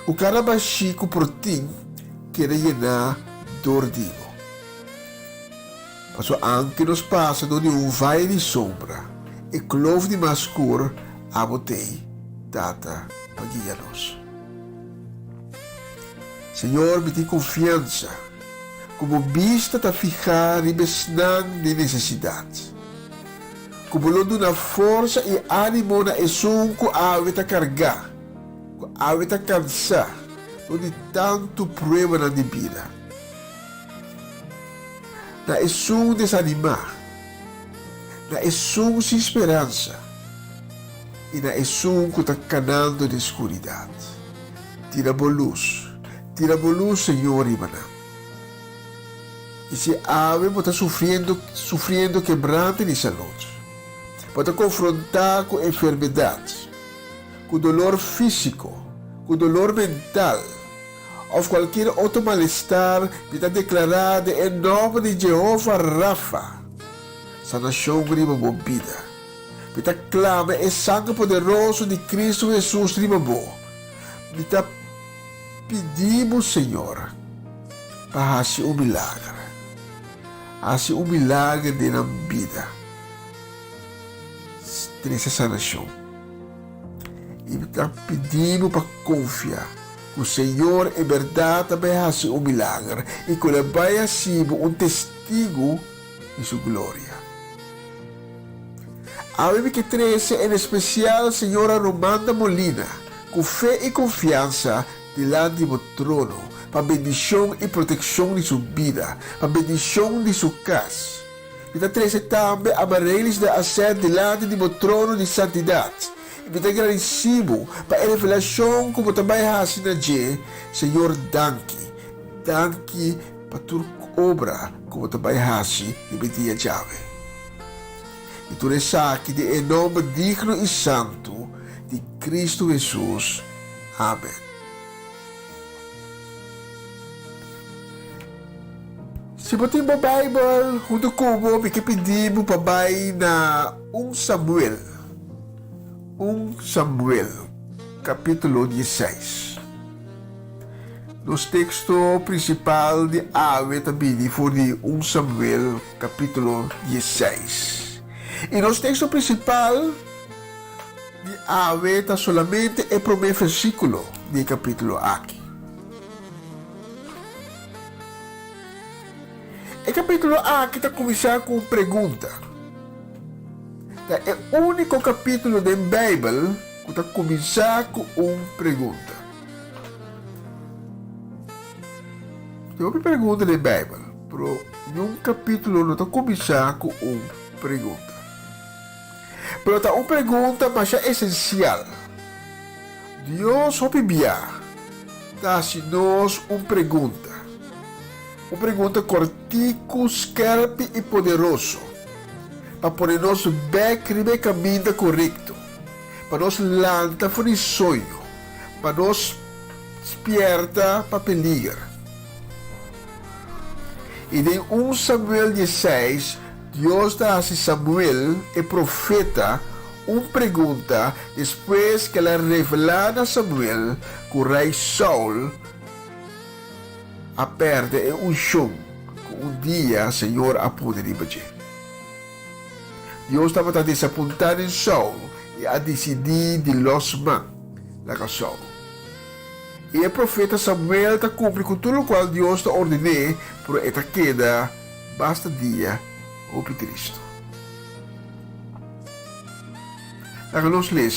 G: O cara baixinho por ti quer llenar dordivo. Mas anche nos passa de vale de sombra e clove de mascur a botei, data para guiar-nos. Senhor, me tem confiança. Como vista está fijar e besnan de necessidade. Como lo duna força e ânimo na esunco ave ta cargar, ave ta cansar, de tanto prueba na de vida. Na esun desanimar, na esun sem esperança, e na esun que está canando de escuridade. Tira boa luz, Senhor Imanam. E se ave está sofrendo quebrante de saúde, pode confrontar com enfermidades, com dolor físico, com dolor mental, ou qualquer outro mal-estar, está declarado em nome de Jeová Rafa, sanação riba bombida. Está clama é sangue poderoso de Cristo Jesus riba bo. Está pedimos, Senhor, para fazer milagre. Hace milagre de na vida. Nessa sanação. E está pedindo para confiar que o Senhor é verdade também faz milagre e que ele vai ser testigo de sua glória. A Bíblia que 13, em especial a Senhora Romana Molina, com fé e confiança diante do trono, para bendição e proteção de sua vida, para bendição de sua casa. E também também amarelis de acer diante do trono de santidade. E te agradecemos para a revelação como também faz na G. Senhor, danke para tua obra como também faz de Betia Jave. E tu aqui de nome digno e santo de Cristo Jesus. Amém. Se você tem uma Bible, junto com o que pedimos para na 1 Samuel 1 Samuel, capítulo 16. Nos texto principal de Ave também foi de 1 Samuel, capítulo 16. E nos texto principal de Ave está solamente o primeiro versículo do capítulo aqui. O capítulo aqui está começando com uma pergunta. É o único capítulo da Bíblia que está começando com uma pergunta. Tem uma pergunta da Bíblia, mas em um capítulo não está começando com uma pergunta. Mas está uma pergunta mais essencial. Deus, o Bíblia, está fazendo uma pergunta. Uma pergunta cortico, scarpa e poderoso. Para pôr nosso beco no caminho correto. Para nos lançar fora de sonho. Para nos despertar para peligro. E em 1 Samuel 16, Deus dá a Samuel, o profeta, uma pergunta depois que ela revela a Samuel que o rei Saul a perde um chão que um dia o Senhor a poderia fazer. Deus estava desapontado em Saul e a decidir de los man lá Saul. E o profeta Samuel está cumprindo com tudo o qual Deus está ordenou por esta queda basta dia ou Cristo. Vamos ler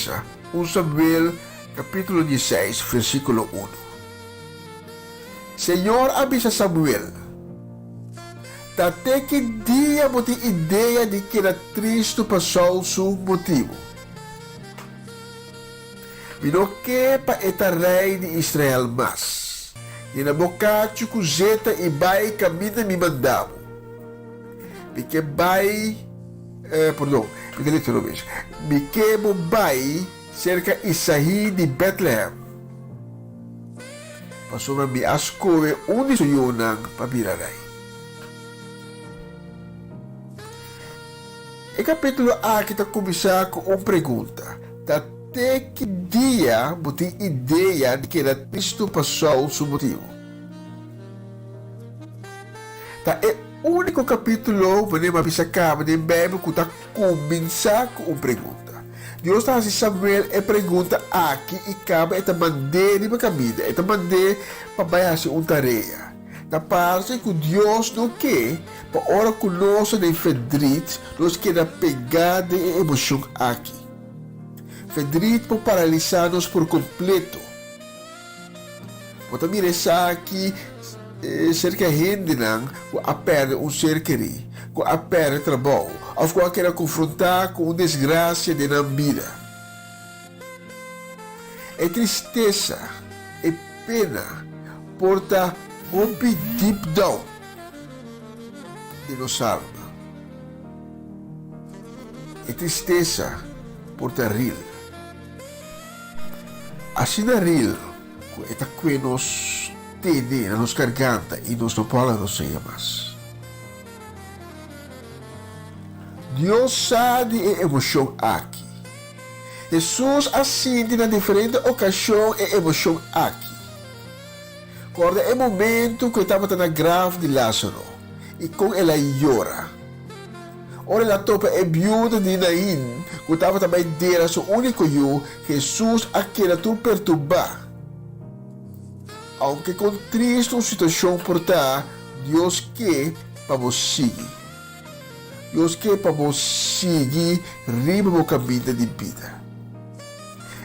G: 1 Samuel capítulo 16 versículo 1. Senhor avisa Samuel, até que dia você tem ideia de que era Cristo passou seu motivo. E não que para este rei de Israel mais. E na boca de cuzeta e vai caminho me mandava. Porque vai, porque ele falou mesmo. Porque vai cerca de sair de Bethlehem. Passou a me ascoe onde sou eu para virar rei. O capítulo aqui está começando com uma pergunta. Até que dia você tem ideia de que era Cristo passou o seu motivo? É o único capítulo que nós vamos acabar de Bíblia que está começando com uma pergunta. Deus está fazendo Samuel e pergunta aqui e acaba esta bandeira para caminho, esta bandeira para fazer uma tarefa. Da parte que Deus não quer, para hora que nós de Fedrit, nós queremos pegar de emoção aqui. Fedrit para paralisar-nos por completo. Mas também essa aqui, cerca de gente que a perde um ser querido, que a perde trabalho, ou que quer confrontar com uma desgraça de na vida. É tristeza, é pena, porta um deep down de nossa alma. É tristeza, porta real. Assim na real, é que nos tem na nossa garganta e nos não podemos ser mais. Deus sabe a emoção aqui. Jesus assiste na diferente ocasião a emoção aqui. Quando é o momento que estava na grave de Lázaro e com ela chora. Ora ela topa a viúva de Naim, que estava também dela, seu único eu, Jesus aquela tu perturbar. Aunque com triste situação portar, Deus quer para você seguir. Deus quer para você seguir riba o caminho de vida.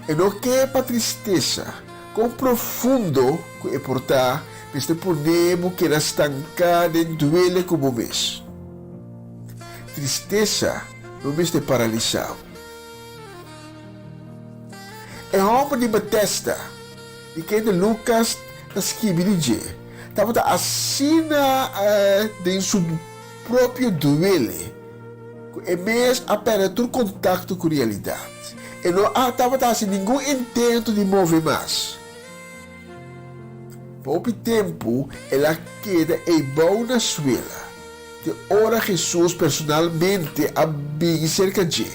G: E não quer para tristeza, com profundo que é portar, mas podemos que era estancado em duelo como vez. Tristeza não me está paralisado. É homem de Bethesda, e que de Lucas está escrevendo, estava assina de seu próprio duelo. E mesmo apenas todo contato com a realidade. E não estava sem nenhum intento de mover mais. Por tempo, ela queda em boa suela. Que ora Jesus personalmente a bem cerca de.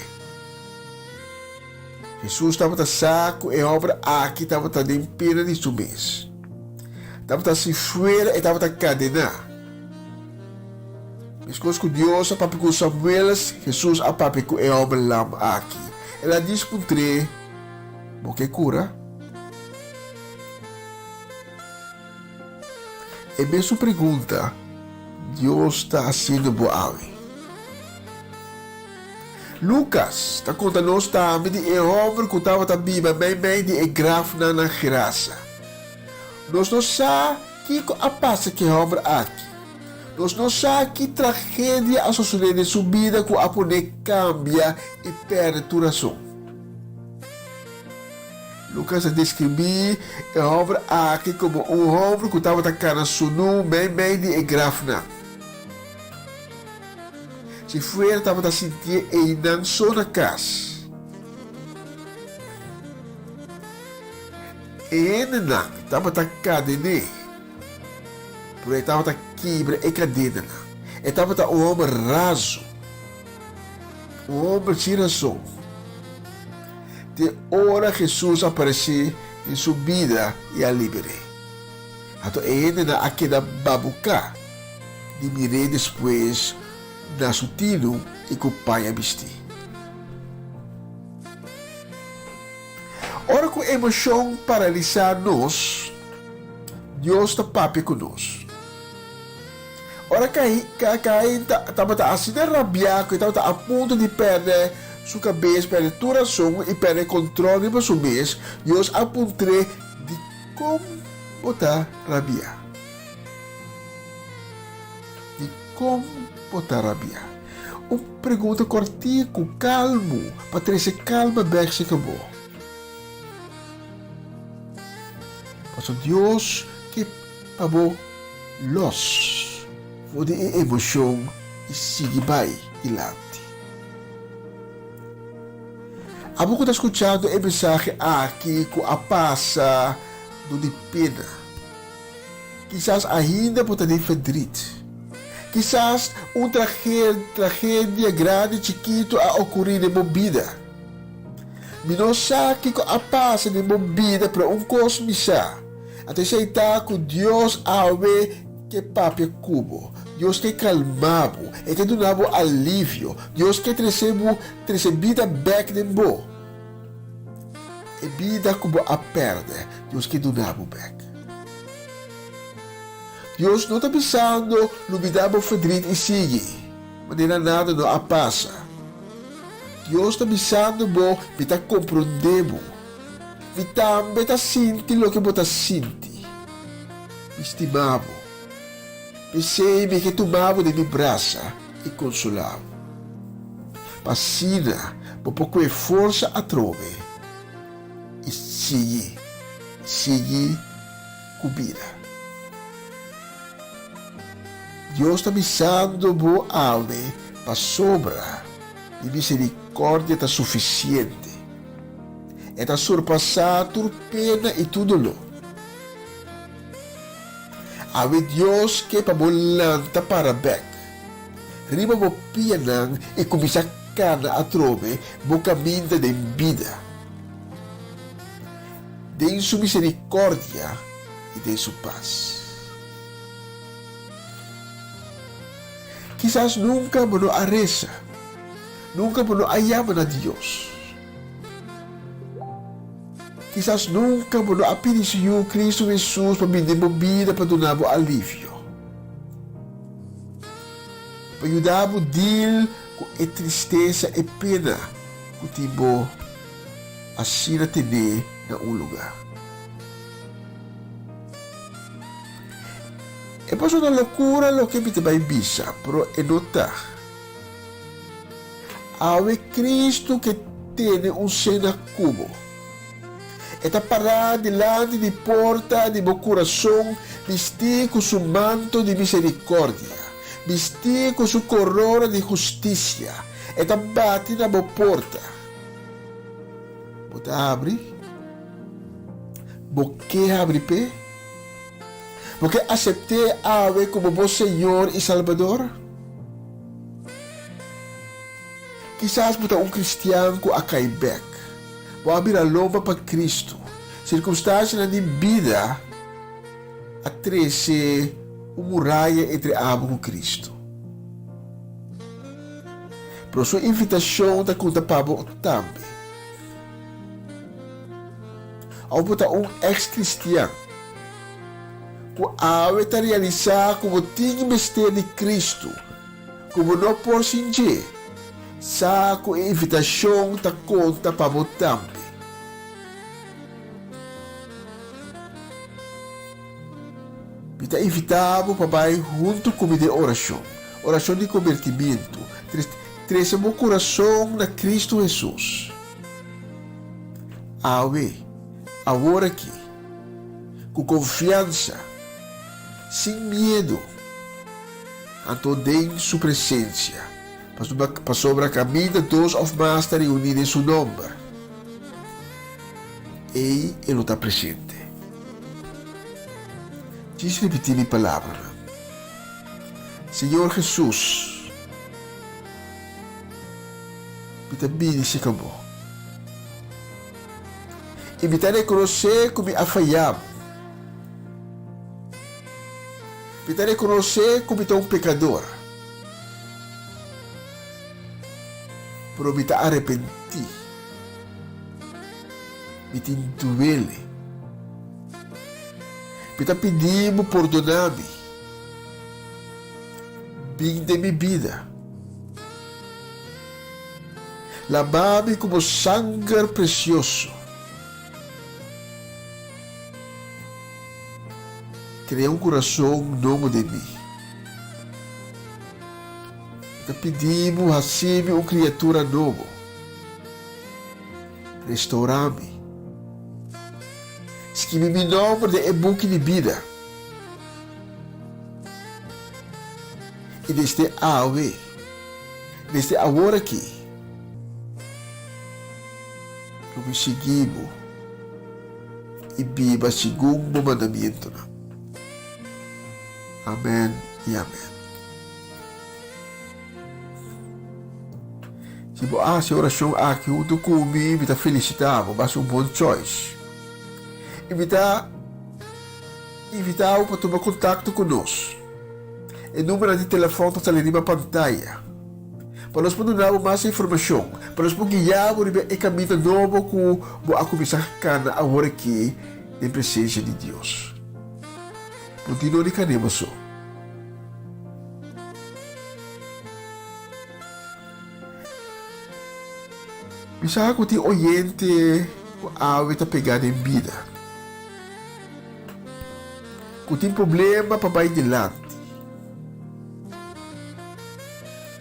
G: Jesus estava a saco e obra aqui estava a limpeza de sumes. Estava a se fuera e estava a cadenar. Mas com Deus a papi com Samuel, Jesus a papi com e obra lam aqui. Ela diz com tre, porque cura. E mesmo pergunta, Deus está fazendo boa. Lucas está contando nós também de Jeová que estava também bem de graf na graça. Nós não sabemos que a passa que Jeová aqui. Nós não sabemos que tragédia a suceder em sua vida que a poder cambia e perde tua razão. Lucas descreve Jeová aqui como homem que estava atacando sunu bem de graf na. Se fuera estava a sentir e não só na casa. E ele não estava a cadena. Porque estava a quebra e cadena. E estava a homem raso. O homem sem razão. De hora Jesus apareceu em sua vida e a liberou. Então ele não aquela babuca. De mirei depois na sutilo e com o pai a vestir. Ora com emoção paralisar nós, Deus está papi conosco. Ora estava assim de rabiar, que estava a ponto de perder sua cabeça, perder tua razão e perder controle de seu mês, Deus apontou de como botar rabiar. De como botar rabiar. Uma pergunta curtinha, calmo, para trazer calma bem se acabou. Mas Deus que pagou los, for de emoção e sigue bem adiante. A pouco está escutando a mensagem aqui com a passa de pena. Quizás ainda pode ter verdade. Quizás uma tragédia grande chiquito a ocorrer na vida. Mas não sabe que a paz de vida para cosmisa. Até aceitar que Deus ave que papi cubo. Deus que calmava e que donava alívio. Deus que trouxe vida back de bo. E vida como a perde. Deus que donava back. Deus não está pensando no vidamo fedrit e sigue, mas nada não a passa. Deus está pensando no que está compreendendo, que também está sentindo o que você sente. Estimavo, percebe que tomava de minha braça e consolava. Passina, por pouco de força a trove e sigue com vida. Deus está pensando boa ave para sobra de misericórdia está suficiente. É está surpassar tua pena e tudo lo. Ave Deus que para bolanta para back. Riba mo pianang e começa cana a trove mo caminho de vida. De sua misericórdia e de sua paz. Quizás nunca mo a reza, nunca mo ayaman a Dios. Quizás nunca mo a pedir Senhor Cristo Jesus para me vida para donar mo alívio. Para ajudar mo deal com a tristeza e pena que tibo assim a ter na lugar. E poi una locura lo che mi te vai bisa, però è nota. Ave Cristo che tiene un seno cubo. E ta parada delante di porta di meu coração, vestir com seu manto de misericórdia, vestir com sua corona de justiça, e ta bate na minha porta. Você abre? Você abre pé? Porque aceitei Ave como bom Senhor e Salvador? Quizás você é cristiano que a caibek, vou abrir a lomba para Cristo. Circunstância na minha vida a crescer uma muralha entre amo com Cristo. Por sua invitação da conta para também. Ao botar ex-cristiano, por a realizar como tinha mistério de Cristo, como não por singe, saco a invitação da conta para botar também. Está invitado para ir junto com de oração de convertimento, trazer meu coração na Cristo Jesus. Agora aqui, com confiança, sem medo, ante em sua presença, para sobre a caminho dos of Master reunidos em seu nome. Ele está presente. Diz repetir minha palavra. Senhor Jesus, me também se acabou. E me tenho conhecer como me afaiamo. Me tenho conhecer como um pecador. Pero me arrepenti. Me tintuele. Me pedimos perdonar-me. Bem de minha vida. Lavar-me como sangue precioso. Cria um coração novo de mim. Te pedimos assim uma criatura nova. Restaurar-me. Escreve meu nome de e-book de vida. E desde agora aqui, eu me seguimos e viva segundo o mandamento. Amém e amém. Se a oração aqui junto comigo, me está felicitando, mas um bom choice. Invitar para tomar contato conosco. O número de telefone está ali na pantalla. Para nós podermos mais informação, para nós guiarmos o caminho novo que vamos começar a agora aqui, em presença de Deus. Continua de canema só. Bisa que tem oyente a está pegada em vida. Que tem problema para ir adiante.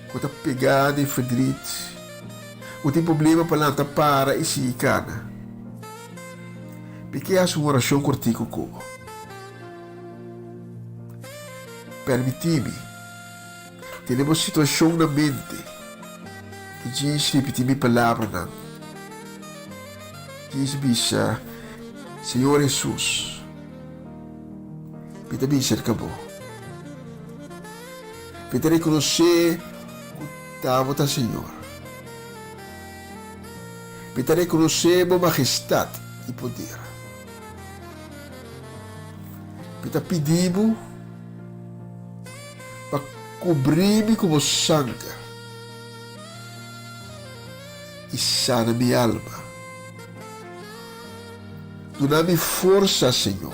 G: Que está pegada em fedrite. Que tem problema para lançar para e se cana. Porque a sua oração cortico como. Permite-me. Temos situação na mente. Que diz repetir minha palavra. Não. Diz bisa, Senhor Jesus. Pita bisa acabou. Pita reconhecer o tamo da Senhor. Pita reconhecer a majestade e poder. Pita pedimos para cobrir-me como sangue e sana minha alma. Dá-me força, Senhor,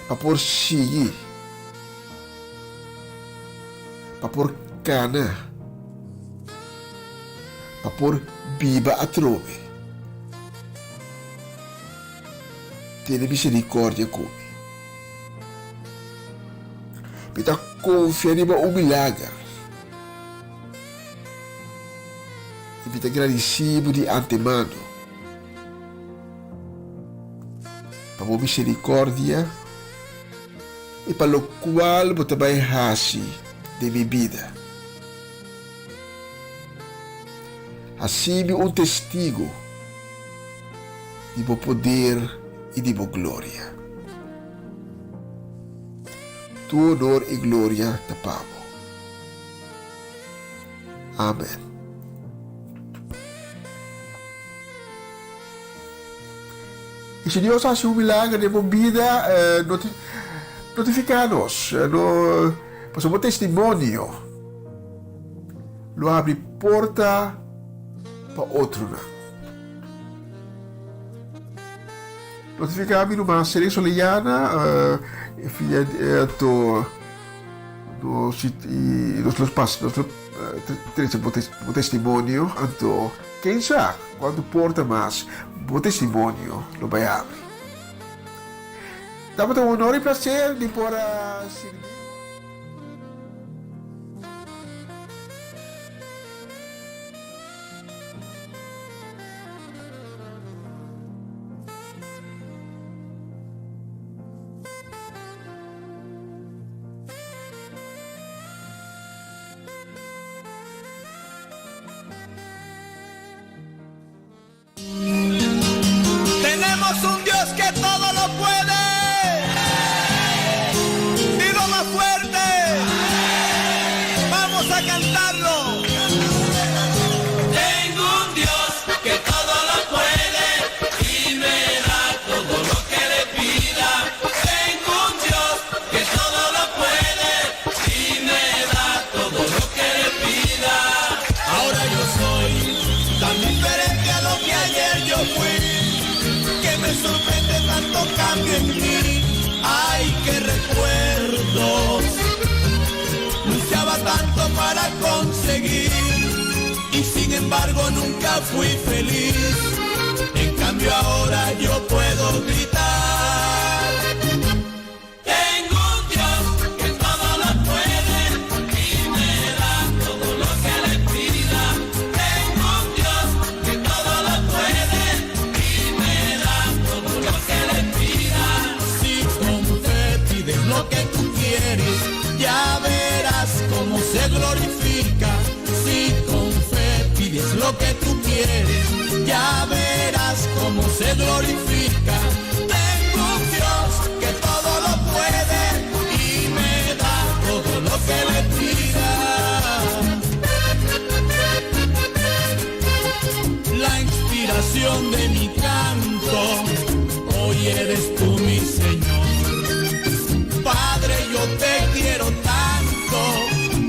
G: para por seguir, para por cana, para por biba a trove. Tenha misericórdia comigo. Me dá confiança em um milagre. E me dá agradecido de antemano. Para a misericórdia e para o qual vou trabalhar de minha vida. Assim, um testigo de meu poder e de minha glória. Tu honor e glória te pago. Amém. Y si Dios hace un milagro en tu vida, notificanos, pasamos testimonio. Lo abre porta para otro. Notificami numa serie soliana, nos testimonio, anto, quem sabe, quando porta mais, bom testemunho, lo vai abrir. Dá para um honor e prazer de por servir.
B: Tenemos un Dios que todo lo puede. Dilo más fuerte. Vamos a cantarlo. Tengo un Dios que todo lo puede y me da todo lo que le pida. Tengo un Dios que todo lo puede y me da todo lo que le pida. Ahora yo soy tan diferente a lo que ayer yo fui. Me sorprende tanto cambio en mí. Ay, qué recuerdos. Luchaba tanto para conseguir y sin embargo nunca fui feliz. En cambio ahora yo puedo gritar. Tengo un Dios que todo lo puede y me da todo lo que le pida. Tengo un Dios que todo lo puede y me da todo lo que le pida. Si con fe pides lo que tú quieres, ya verás cómo se glorifica. Si con fe pides lo que tú quieres, ya verás cómo se glorifica. Tengo un Dios que todo lo puede y me da todo lo que le pida. La inspiración de mi canto, hoy eres tú mi Señor. Padre, yo te quiero tanto,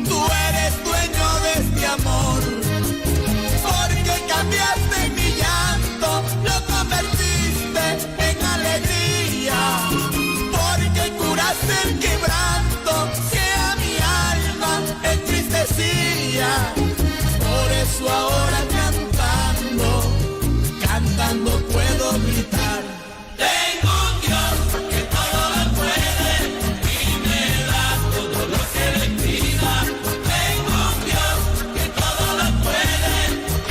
B: tú eres dueño de este amor. Porque cambiaste mi llanto, lo convertiste en alegría. Porque curaste el quebranto que a mi alma entristecía. Por eso ahora cantando puedo gritar. Tengo un Dios que todo lo puede y me da todo lo que le pida. Tengo un Dios que todo lo puede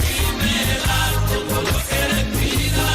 B: y me da todo lo que le pida.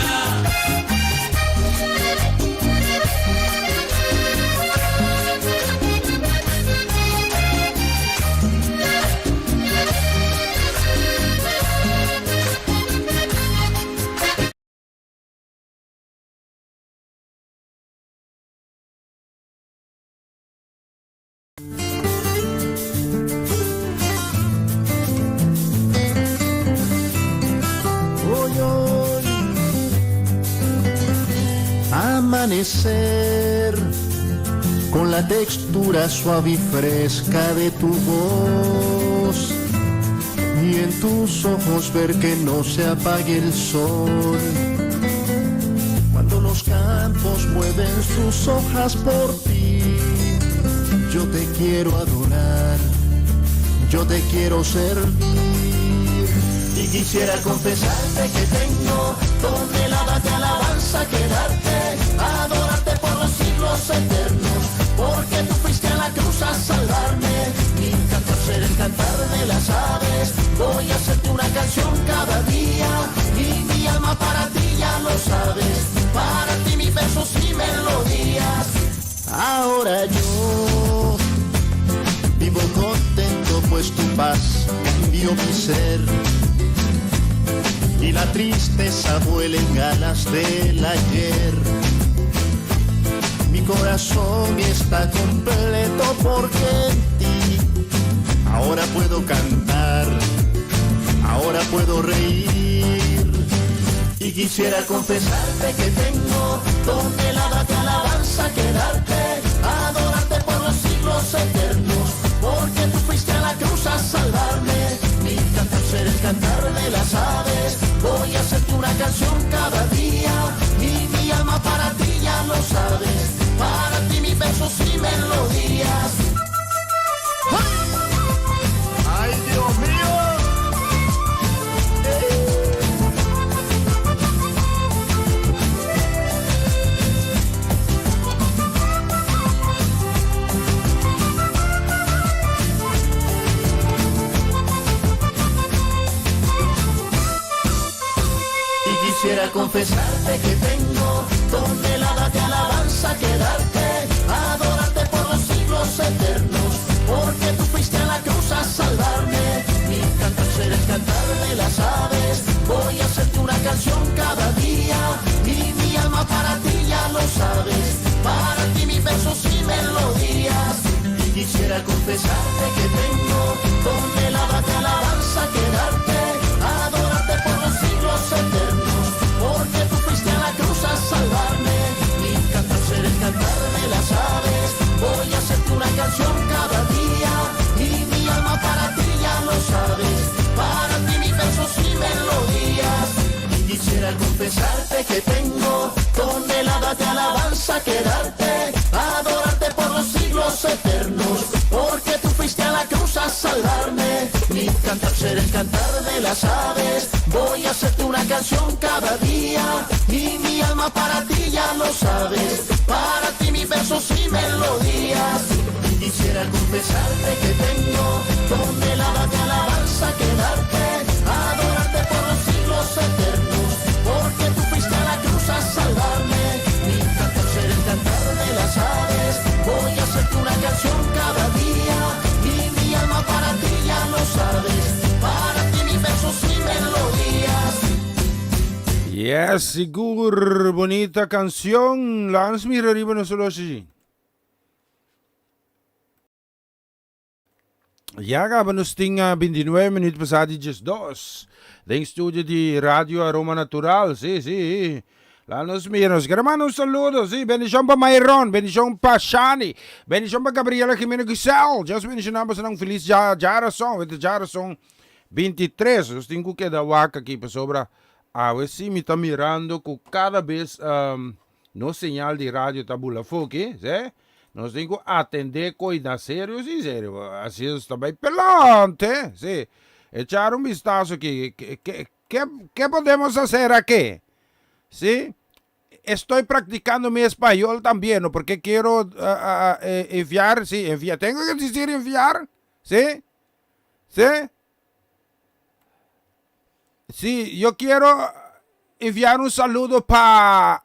K: Amanecer con la textura suave y fresca de tu voz y en tus ojos ver que no se apague el sol. Cuando los campos mueven sus hojas por ti, yo te quiero adorar, yo te quiero servir. Y quisiera confesarte que tengo toneladas de alabanza que darte, adorarte por los siglos eternos, porque tú fuiste a la cruz a salvarme. Mi cantar será el cantar de las aves, voy a hacerte una canción cada día, y mi alma para ti ya lo sabes, para ti mis versos y melodías. Ahora yo vivo contento pues tu paz cambió mi ser, y la tristeza vuela en galas del ayer. Mi corazón está completo porque en ti ahora puedo cantar, ahora puedo reír. Y quisiera confesarte que tengo toneladas de alabanza que darte, adorarte por los siglos eternos, porque tú fuiste a la cruz a salvarme. Mi cantar será el cantar de las aves, voy a hacerte una canción cada día, y mi alma para ti ya lo sabes, para ti mis versos y melodías. ¡Ay, Dios mío! Quisiera confesarte que tengo toneladas de alabanza que darte, adorarte por los siglos eternos, porque tú fuiste a la cruz a salvarme. Mi cantar será el cantar de las aves, voy a hacerte una canción cada día, y mi alma para ti ya lo sabes, para ti mis versos y melodías. Y quisiera confesarte que tengo toneladas de alabanza que darte, adorarte por los siglos eternos, porque tú fuiste a la cruz a salvarme. Mi cantar será el cantar de las aves, voy a hacerte una canción cada día, y mi alma para ti ya lo sabes, para ti mis versos y melodías. Y quisiera confesarte que tengo toneladas de alabanza que darte, adorarte por los siglos eternos, porque tú fuiste a la cruz a salvarme. Mi cantar será el cantar de las aves, voy a hacerte una canción cada día, y mi alma para ti ya lo sabes, para ti mis versos y melodías. Y quisiera confesarte que tengo toneladas de alabanza que darte, adorarte por los siglos eternos, porque tú fuiste a la cruz a salvarme. Mi cantar será el cantar de las aves, voy a hacerte una canción cada día, y mi alma para ti ya lo sabes, para ti mis versos y melodías.
D: Yes, sigur, bonita canción. Laans mir arriba no solo si. Ja, gaan we sting 29 minuten passadas 2. Den studio di Radio Aroma Natural, sí. Lanos miros, hermanos, saludos, sí. Bendición para Mayron, bendición para Shani, bendición para Gabriela Jimeno Giselle. Just bendicionamos ng feliz Jarason, with the Jarason 23. Os tengo que dar waka aqui para sobra. A ver si me está mirando con cada vez no señal de radio tabula foque, ¿sí? Nos tengo que atender coisa serio, sí, serio. Así está bem pelante, sí. Echar un vistazo aquí. ¿Qué podemos hacer aquí? ¿Sí? Estoy practicando mi español también, ¿no? Porque quiero enviar, sí, enviar. ¿Tengo que decir enviar? ¿Sí? ¿Sí? Sí, yo quiero enviar un saludo para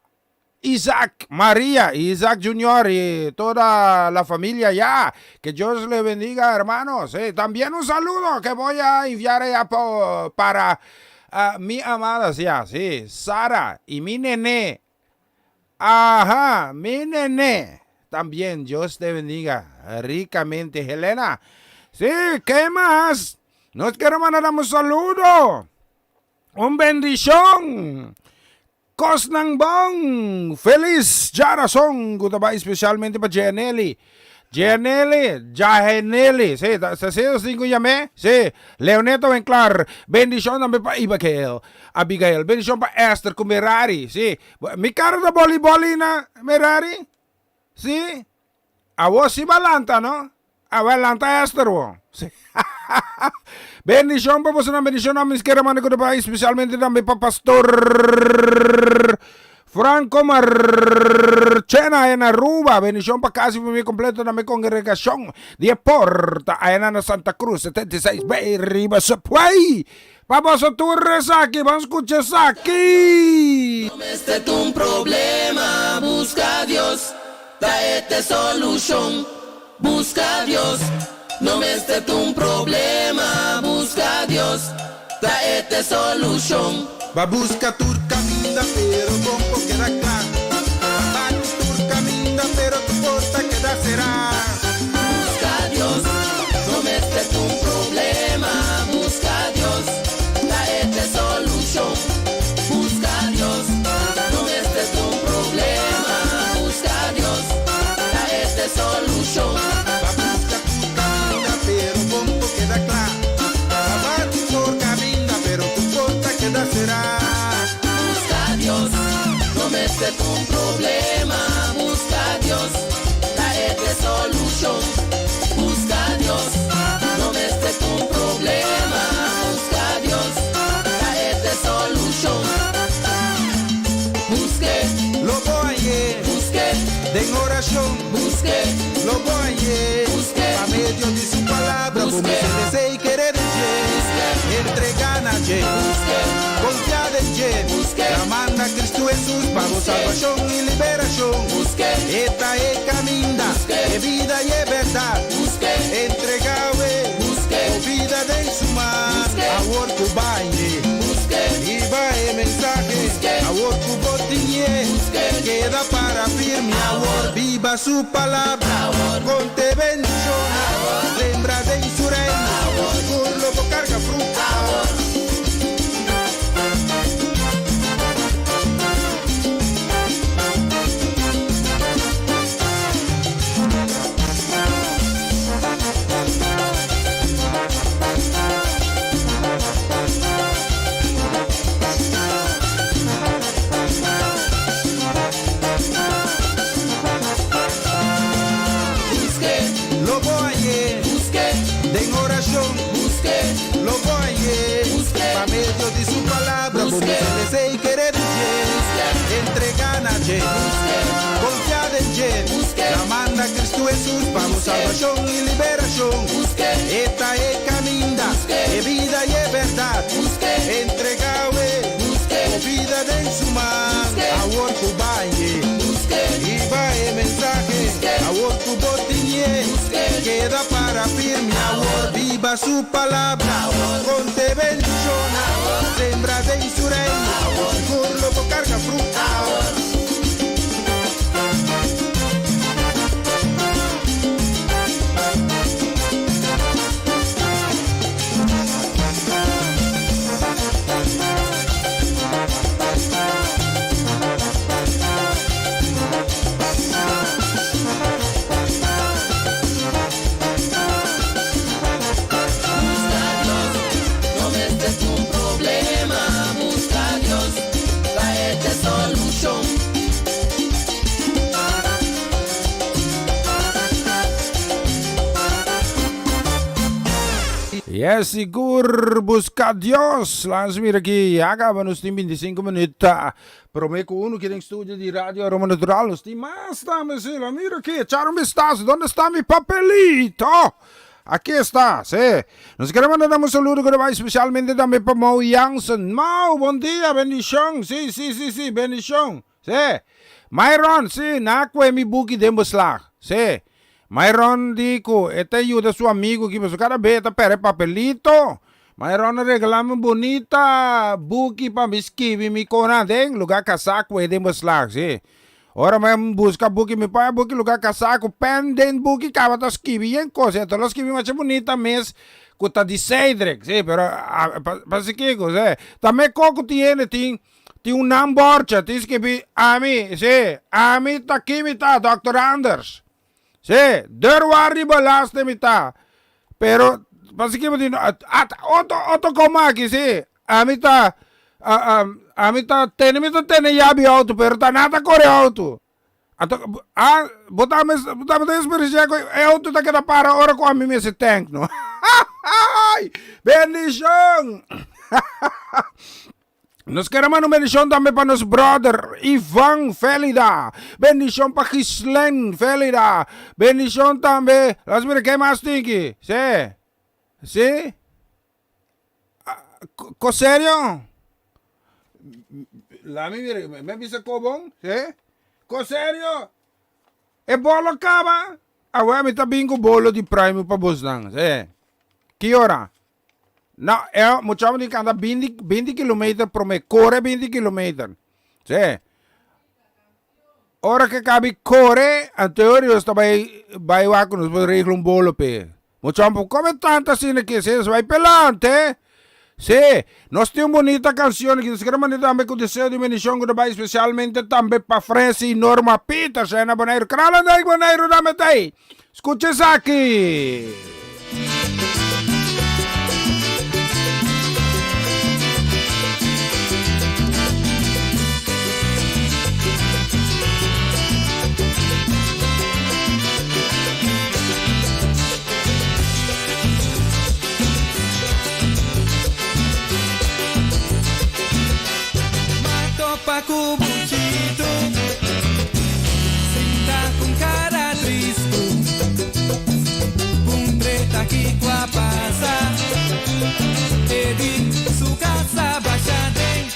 D: Isaac, María, Isaac Junior y toda la familia ya. Que Dios le bendiga, hermanos. También un saludo que voy a enviar ya para mi amada, ya, sí, Sara y mi nené. Ajá, mi nené. También Dios te bendiga ricamente, Helena. Sí, ¿qué más? Nos quiero mandar un saludo. Un bendición. Kosnang bong. Feliz Jarason. Gutaba especialmente para Gianelli. Jaheneli. Sí, ¿se los digo llamé? Sí. Leoneto Benclar. Bendición también para Abigail. Bendición para Esther con Merari. Sí. Mi cara de boli-bolina, Merari. Sí. A vos sí balanta, ¿no? A balanta Esther, sí. Bendición, vamos a una bendición a mis hermanos de país, especialmente también para Pastor Franco Marchena en Aruba. Bendición para casi mi completo de mi congregación de Porta, en Santa Cruz, 76 B, Riva Sepuay. Vamos a tu aquí, vamos a escuchar aquí.
L: No me esté un problema, busca a Dios, tráete solución, busca a Dios. No me esté un problema, busca a Dios, tráete solución.
C: Va busca tu camino, pero poco queda claro. Va tu camino, pero tu porta queda será.
L: Busca a Dios, no me esté un problema, busca a Dios, tráete solución. Busca a Dios. estés un problema, busca a Dios, tráete solución. Busca a Dios, no me estés un problema, busca a Dios, tráete solución. Busque,
M: lo voy a
L: busque,
M: en oración,
L: busque,
M: lo voy a
L: busque,
M: a medio de su palabra,
L: busque,
M: deseo y querer entregar a Dios, confiar en Dios, la manda Cristo Jesús para salvación y liberación. Esta es camino de vida y de verdad, entregado vida de su mano, ahora tu baile, y va el mensaje, ahora tu botiñe, queda para firme, ahora viva su palabra, con te bendición, sembra de su reino, por lo carga fruta. Lo voy a medio de su palabra, deseo y querer entregar a Dios, confiar en Dios, la manda Cristo Jesús para salvación y liberación. Esta es camino de vida y de verdad, entregado vida de su mano, ahora tu baile, y va el mensaje, ahora tu botiñe, queda para firme, ahora viva su palabra, con te bendición, sembra de su reino, por lo carga fruta.
D: Yes, seguro, busca a Dios. Langsam weer aqui. Acaba nos 25 minutos. Prometo uno que tem estúdio de rádio Roma Natural. Nos tem mais, damas e senhores. Mira aqui. Charo, me estás? Onde está mi papelito? Aqui está, sí. Nos queremos mandar un saludo que va especialmente también para Mau Jansen. Mau, buen día, bendición. Sí, bendición. Sí. Myron, sí, nakwe mi buki demboslag. Sí. Myron dico, este ayuda a su amigo que pues cada vez te pere papelito. Myron regalame bonita buki para mi esquivi mi conadeng, lugar casaco e demboslag, sí. Ora me busca buki mi pai buki lugar casaco, pendem buki cava ta esquivi en cosa, então esquivi mais bonita mes cuta de cedrek, sí, pero pasi que cosa, também coco tiene un namborcha, tis que bi ami, sí, ami ta kimita Dr. Anders. Sí, derwari balaste mita. Pero, básicamente, otro comaki, sí. Amita, tene yabi auto, pero ta nada corre auto. Botame experiencia con auto ta queda para ahora con a mí ese tank, no? Bendición. Nos queremos una bendición también para nuestro brother Iván Felida. Bendición para Gislen Felida. Bendición también. Las mire, ¿qué más tiki? ¿Sí? ¿Sí? ¿Con serio? La mire, ¿me dice cobón? ¿Sí? ¿Con serio? ¿El bolo acaba? Ah, bueno, me está bingo bolo de prime para Bosnan. ¿Sí? ¿Qué hora? No, mucha gente anda 20 kilómetros por mes, corre 20 kilómetros. Sí. Ahora que cabe corre, en teoría está va con nos arregla un bolo, pe. Mucha gente come tanta cine que se va pelante. Sí, nos tiene una bonita canción que nos queremos también con deseo de bendición que va especialmente también para Francis y Norma Petersen, Bonaire. Kralandai, Bonaire, dame ahí. Escuches aquí.
N: paku bucito, senta con cara triste, un treta que qua pasa, e di su casa bachate,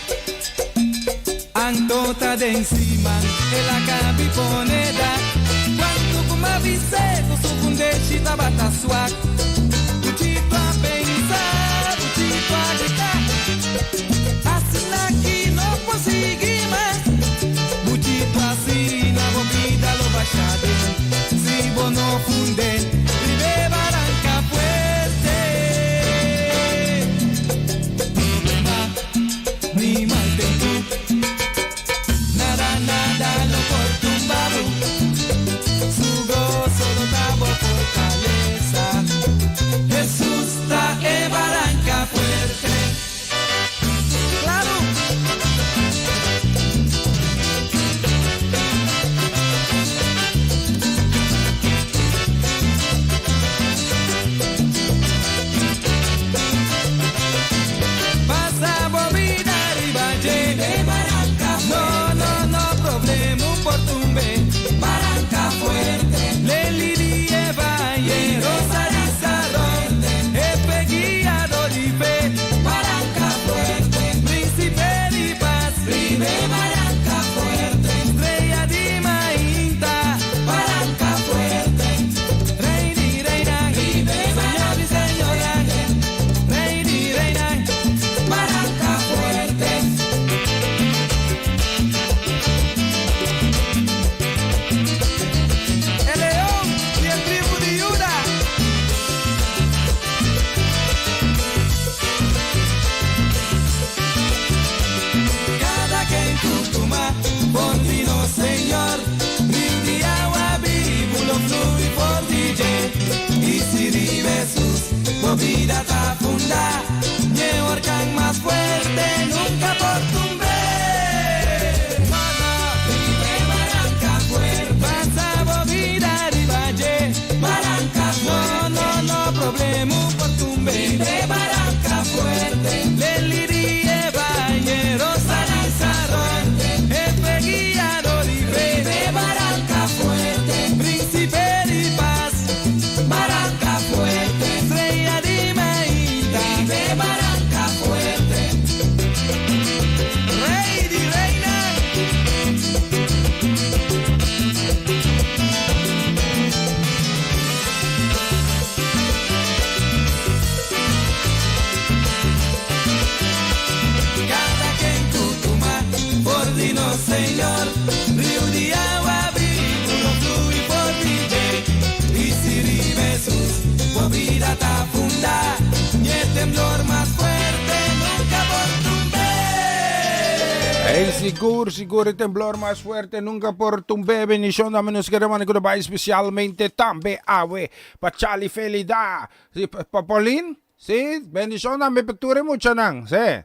N: antota de encima, e la capi poneda, quanto come avviseto su fundecita bata suac, bucito a pensar, bucito a gritar. Aqui não consegui mais. Buchito assim na bobida lo baixado. Se vou no funde, primeira barranca fuerte. Ni mal tempo. Nada, nada lo perturbado. Su gozo lo daba fortaleza. Jesús está en barranca fuerte. Claro. Passa bobina ribaje de barranca. No problema por tumbe. Barranca fuerte. Leli die valle. Rosariza ronde. Epe guiado di fe. Barranca fuerte. Príncipe di paz. Vive barranca fuerte. Estrella di mainta. Barranca fuerte. Rey di reina. Vive señor y señora. Rey di reina. Barranca fuerte. El león y el tribu de Judá. Cada que en Cucumá, por vino Señor, río de agua vivo, lo fluye por DJ. Y si vive sus, movida ta funda, me orcan más fuerte, nunca por tumbe. Vive barranca fuerte, pasa movida ribaje, barranca fuerte. No problema por tumbe. Vive barranca fuerte, Leli die valle, Rosariza ronde, Epe guiado libre. Vive barranca fuerte, príncipe di paz, barranca fuerte, estrella di mainta. Vive barranca fuerte, rey di reina. Cada que en Cucumá, por vino Señor, río de agua vivo, lo fluye por DJ. Y si vive sus, movida ta funda, y el temblor más fuerte, nunca por tumbe.
D: Hey, siguro el temblor más fuerte nunca por tumbe. Bendición a menos que hermano que vai especialmente tambe awe pachali felida. Sí, Paulín, sí, bendición a me peture mucho nang, sí.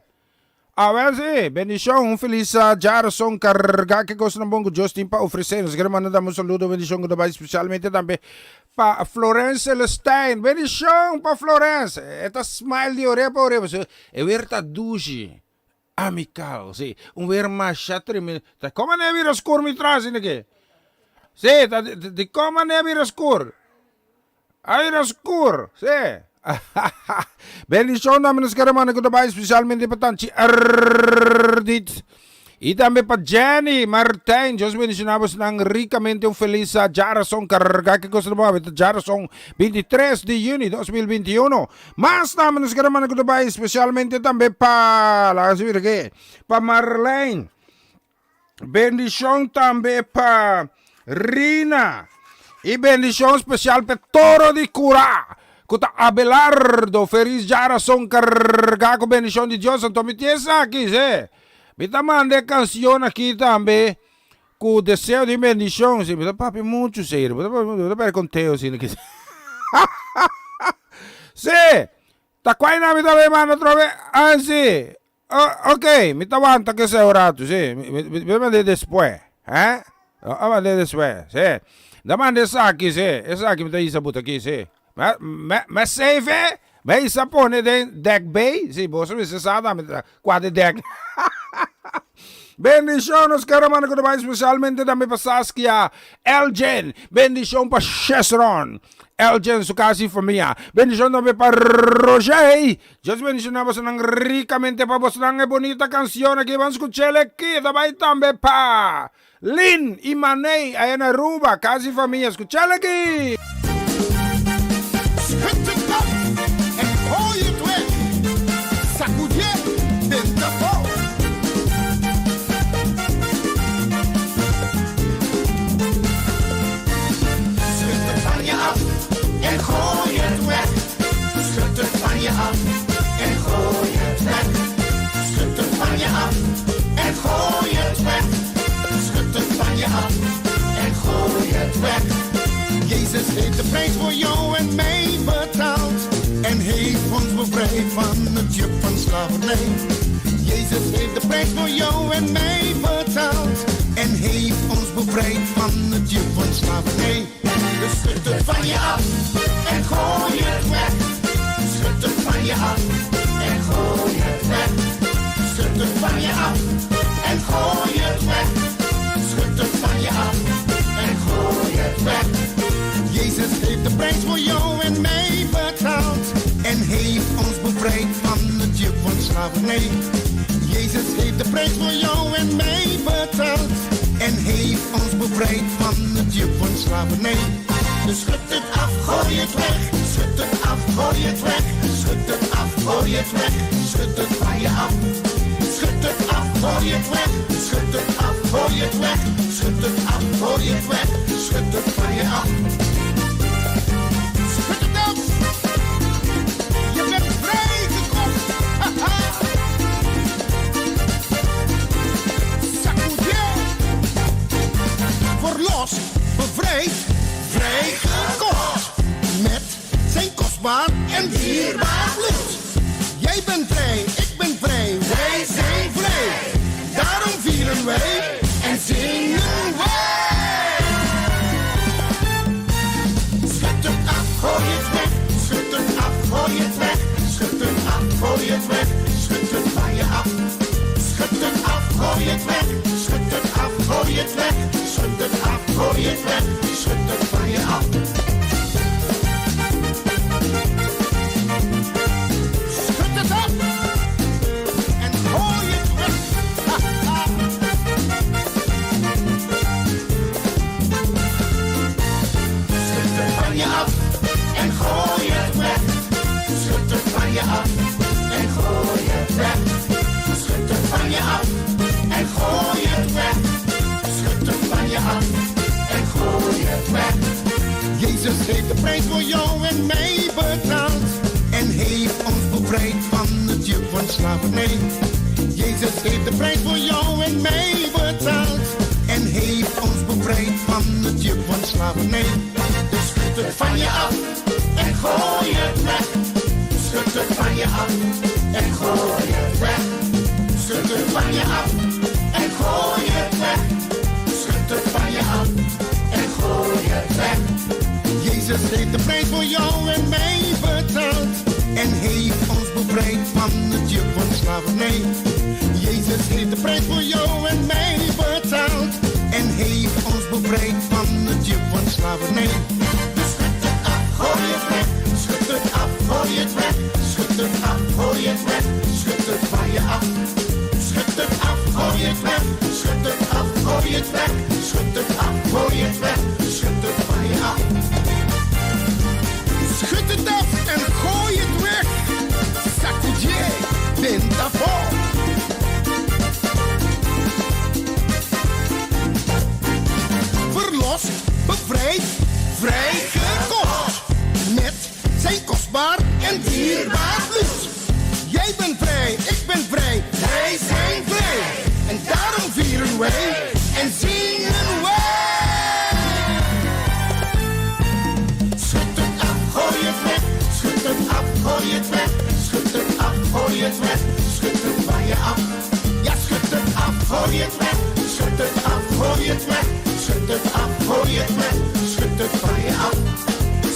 D: A ver, sí, bendición, un feliz Jarson carga que cosa bom que Justin pa ofrecer. Nos queremos mandar un saludo, bendición que vai especialmente también pa Florence Celestine. Bendición pa Florence. Esta smile de orelha para orelha. É verta duji. Amical, sì. Un ver masha tremendo. Come ne avere scor mi trasi che? Sì, di come ne avere scor? Avere scor, sì. Bendición namin nos queremos que vai especialmente para tanti ardit. E também para Jenny Martin, Deus mencionamos ricamente um feliz Jarason carga que gosta de Jarason 23 de junho de 2021. Mas namin nos queremos que vai especialmente também para Marlene. Bendição também para Rina. E bendição especial para Toro de Cura. Kuta Abelardo, feliz Jarason carga com bendição de Deus. Então me tiesa aqui, Zé. Me tá mandando canção aqui também com o desejo de bendição. Me tá papi muito sério. Me tá para conteo assim. Sim. Tá quase na me tá mano outra vez. Ah, sim. Ok. Me tá aguanta que esse horário, sim. Me mandei depois. Hein? Eu mandei depois, sim. Da mandei essa aqui, sim. Essa aqui me tá isso aqui, sim. Mas save, mas isso põe de deck bay. Sim, você sabe, quase deck. Bendición os karamana ko naman especialmente dami pa Saskia, Elgen, bendición pa Chesron, Elgen su casi familia, bendición dami pa Roger, just bendición na boss ng ricamente pa boss ng bonita canción que van escuchele aquí, dabay tambe pa Lynn y Maney, ayan Aruba, casi familia, escuchele aquí.
B: En gooi het weg. Schud het van je af en gooi het weg. Schud het van je af en gooi het weg. Schud het van je af en gooi het weg. Jezus heeft de prijs voor jou en mij betaald en heeft ons bevrijd van het juk van slavernij. Jezus heeft de prijs voor jou en mij betaald en heeft ons bevrijd van het juk van slavernij. Dus schud het van je af en gooi het weg. Schud het van je af en gooi het weg. Schud het van je af en gooi het weg. Schud het van je af en gooi het weg. Jezus heeft de prijs voor jou en mij betaald en heeft ons bevrijd van het juk van slavernij. Jezus heeft de prijs voor jou en mij betaald en heeft ons bevrijd van het juk van slavernij. Dus schud het af, gooi het weg. Schud het af, gooi het weg. Schud het af, gooi het weg. Schud het van je af. Schud het af, gooi het weg. Schud het af, gooi het weg. Schud het af, gooi het weg. Schud het van je af. Schud het af. Je bent vrijgekocht. Sacudier. Verlost, bevrijd. Vrijgekocht met zijn kostbaar en dierbaar bloed. Jij bent vrij, ik ben vrij, wij zijn vrij. Daarom vieren wij en zingen wij. Schud het af, gooi het weg. Schud het af, gooi het weg. Schud het af, gooi het weg. Schud het van je af. Schud het af, gooi het weg. Schud het af, gooi het weg. Schud het af, gooi het weg. Schud het van je af. Schud het af en gooi het weg. Schud het van je af en gooi het weg. Schud het van je af en gooi het weg. Schud het van je af en gooi het weg. Schud het van je af en gooi het weg. Jezus heeft de prijs voor jou en mij betaald en heeft ons bevrijd van het juk van slavernij. Jezus heeft de prijs voor jou en mij betaald en heeft ons bevrijd van het juk van slavernij. Dus schud het van je af en gooi het weg. Schud het van je af en gooi het weg. Schud het van je af en gooi het weg. Schud het van je af en gooi het weg. Jezus heeft de prijs voor jou en mij betaald en heeft ons bevrijd van het juk van slavernij. Jezus heeft de prijs voor jou en mij betaald en heeft ons bevrijd van het juk van slavernij. Dus schud het af, gooi het weg. Schud het af, gooi het weg. Schud het af, gooi het weg. Schud het van je af. Schud het af, gooi het weg. Schud het af, gooi het weg. Schud het af, gooi het weg. Schud het van je af. Schud het af en gooi het weg. Sacudier, bent daarvoor. Verlost, bevrijd, vrijgekocht. Met zijn kostbaar en dierbaar bloed. Jij bent vrij, ik ben vrij, wij zijn vrij. En daarom vieren wij en zingen wij. Schud het af, gooi het weg. Schud het af, gooi het weg. Schud het af, gooi het weg. Schud het van je af. Ja, schud het af, gooi het weg. Schud het af, gooi het weg. Schud het af, gooi het weg. Schud het van je af.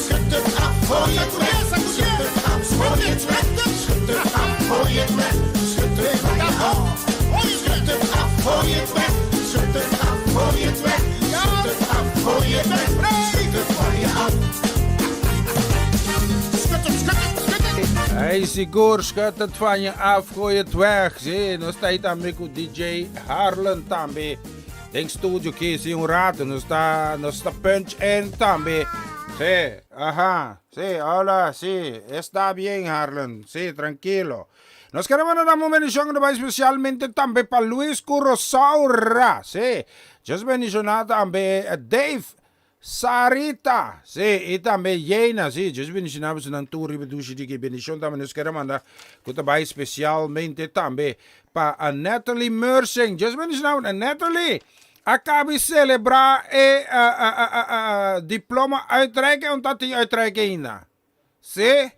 B: Schud het af, gooi het weg. Schud het af, gooi het weg. Schud het af, gooi het weg. Schud het van je af. Schud het af, gooi het
D: siguro schat het van je afgooien weg. Zie, nog sta je daarmee met DJ Harlan tambe. Denk studio que si un rato no está punch en tambe. Sí, ajá, sí, hola, sí, está bien Harlan, sí, tranquilo. Nos queremos dar una bendición especialmente también para Luis Curosaura, sí. Just bendicionado también Dave Sarita, sí, y también Jena, sí. Just bendicionamos en Anturi, bedushi di bendición también nos queremos dar especialmente también para Natalie Mersing. Just bendicionamos a Natalie. Acaba de celebrar diploma uitreiken of dat die uitreiken ainda? Sim?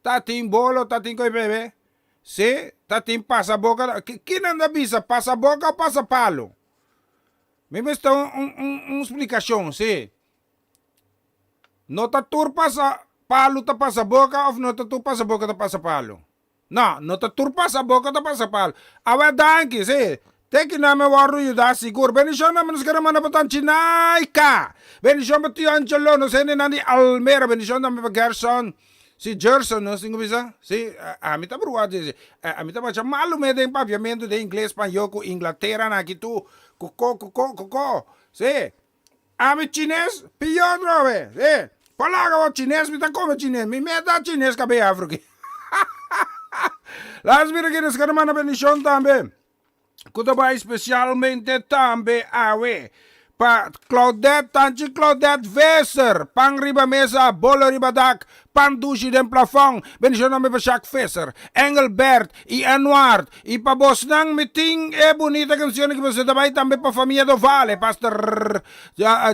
D: Dat in bolo, dat in bebê? Sim? Dat in passaboca? Quem anda bisa? Passaboca ou passapalo? Me está explicação, sim? Não tá tur passa palo tá passa boca ou não tá tur passa boca tá passa palo? Não, não tá tur passa boca tá passa palo. Awa danke, sim? Teki na me waru yuda sigur. Bendición na manos kera mana patan Chinaika. Bendición pa tiyo Angelo. No sene na ni Almera. Bendición na me pa Gerson. Si Gerson, no singo bisa. Si, amita bruwadi. Amita macha malume de empapiamento de inglés espanhol com Inglaterra na kitu. Kuko. Si. Ami chines. Piyon robe. Si. Palaga wa chines. Mita come chines. Mi meta chines kabe afroki. Las mira que nos kera mana bendición también. Kutaba especialmente também awe pa Claudette, tanti Claudette Visser, pang riba mesa, bolo riba dak, pandushi den plafond, bendición nome pa Jacques Visser, Engelbert, e Anwar, e pa boss nang meeting bonita canzone que você também pa família do Vale, pastor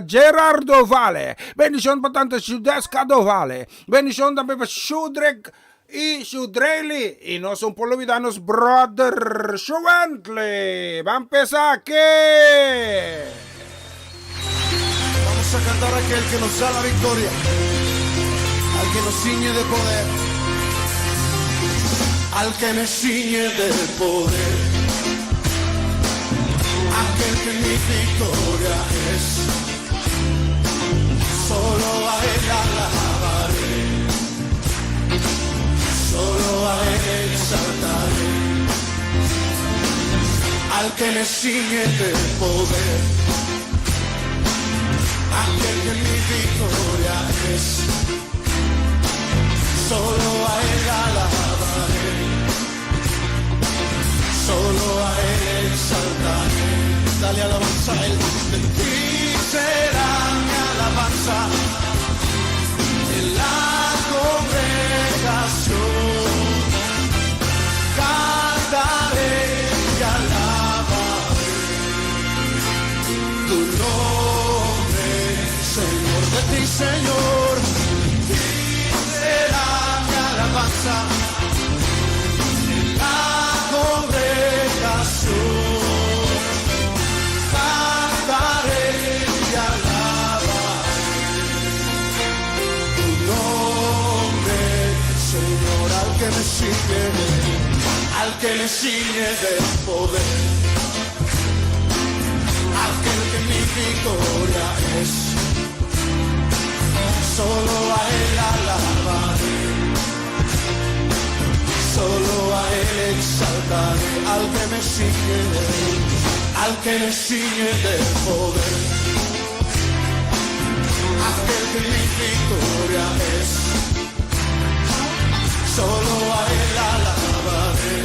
D: Gerardo Vale, bendición pa tanta Judesca do Vale, bendición também pa Shudrek, y Shudreli, y no son polovidanos, brother Shuentle. Va a empezar aquí.
B: Vamos a cantar a aquel que nos da la victoria, al que nos ciñe de poder, al que me ciñe de poder, aquel que mi victoria es. Solo a él alabaré, solo a él exaltaré, al que me ciñe de poder, aquel que mi victoria es. Solo a él alabaré, solo a él exaltaré. Dale alabanza a él. De ti será mi alabanza en la congregación. Cantaré y alabaré tu nombre, Señor. De ti, Señor, será mi alabanza en la congregación. Cantaré y alabaré tu nombre, Señor. Al que me sigue, al que me ciñe de poder, aquel que mi victoria es. Solo a él alabaré, solo a él exaltaré. Al que me ciñe, al que me ciñe de poder, aquel que mi victoria es. Solo a él alabaré,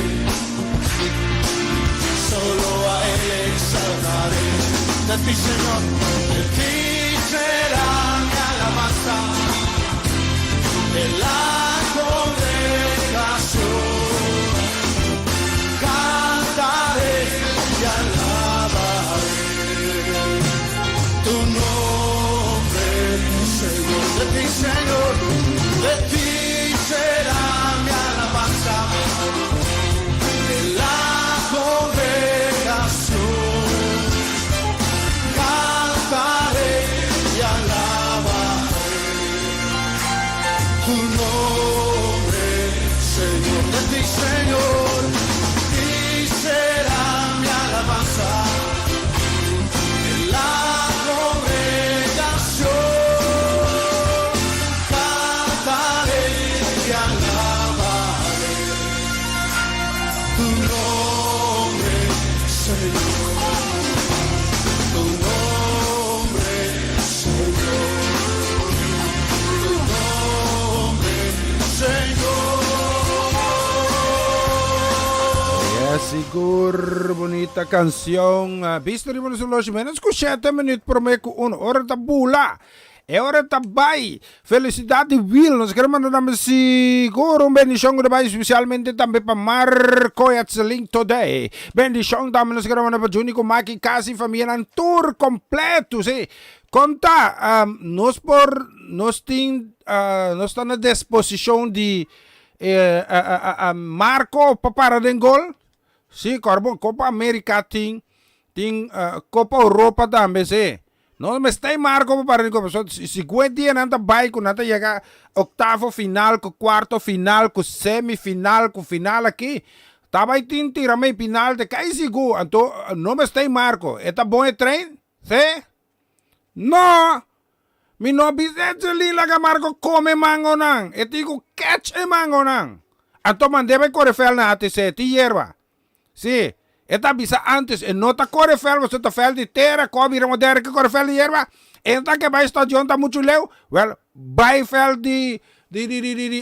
B: solo a él exaltaré. De ti, Señor, de ti será mi alabanza en la congregación. Cantaré y alabaré tu nombre, Señor. De ti, Señor, de ti será mi alabanza en la congregación. Cantaré y alabaré tu nombre.
D: bonita canción. Visto rin mo na sa los menos ko 7 minutos por me ko 1 hora ta bula. É hora também. Felicidade Will. Nós queremos mandar siguro bendição também, especialmente também para Marco Yatseling today. Bendição também nós queremos mandar para Junico Maki, casa e família, um tour completo, sim. Conta, nós estamos na disposição de Marco para den gol. Sim, Corbon, Copa América tem Copa Europa também, sim. No me está Marco para Nico, so 50 días nanta bay ko nata llega octavo final, ko quarto final, ko semifinal, ko final aqui. Tabay tira may final de kai sigo. Anto no me está Marco. Eta bom trein? Se? No. Mi no bisete laga Marco come mango nang. Eti ko catch e mango nang. Anto mandebe corefel na ate se ti hierba. Si. Eta bisa antes, e nota corefel, você tá fel de terra, come irmão dera que corefel de erva, enta que vai estadion tá muito leu, well, vai fel de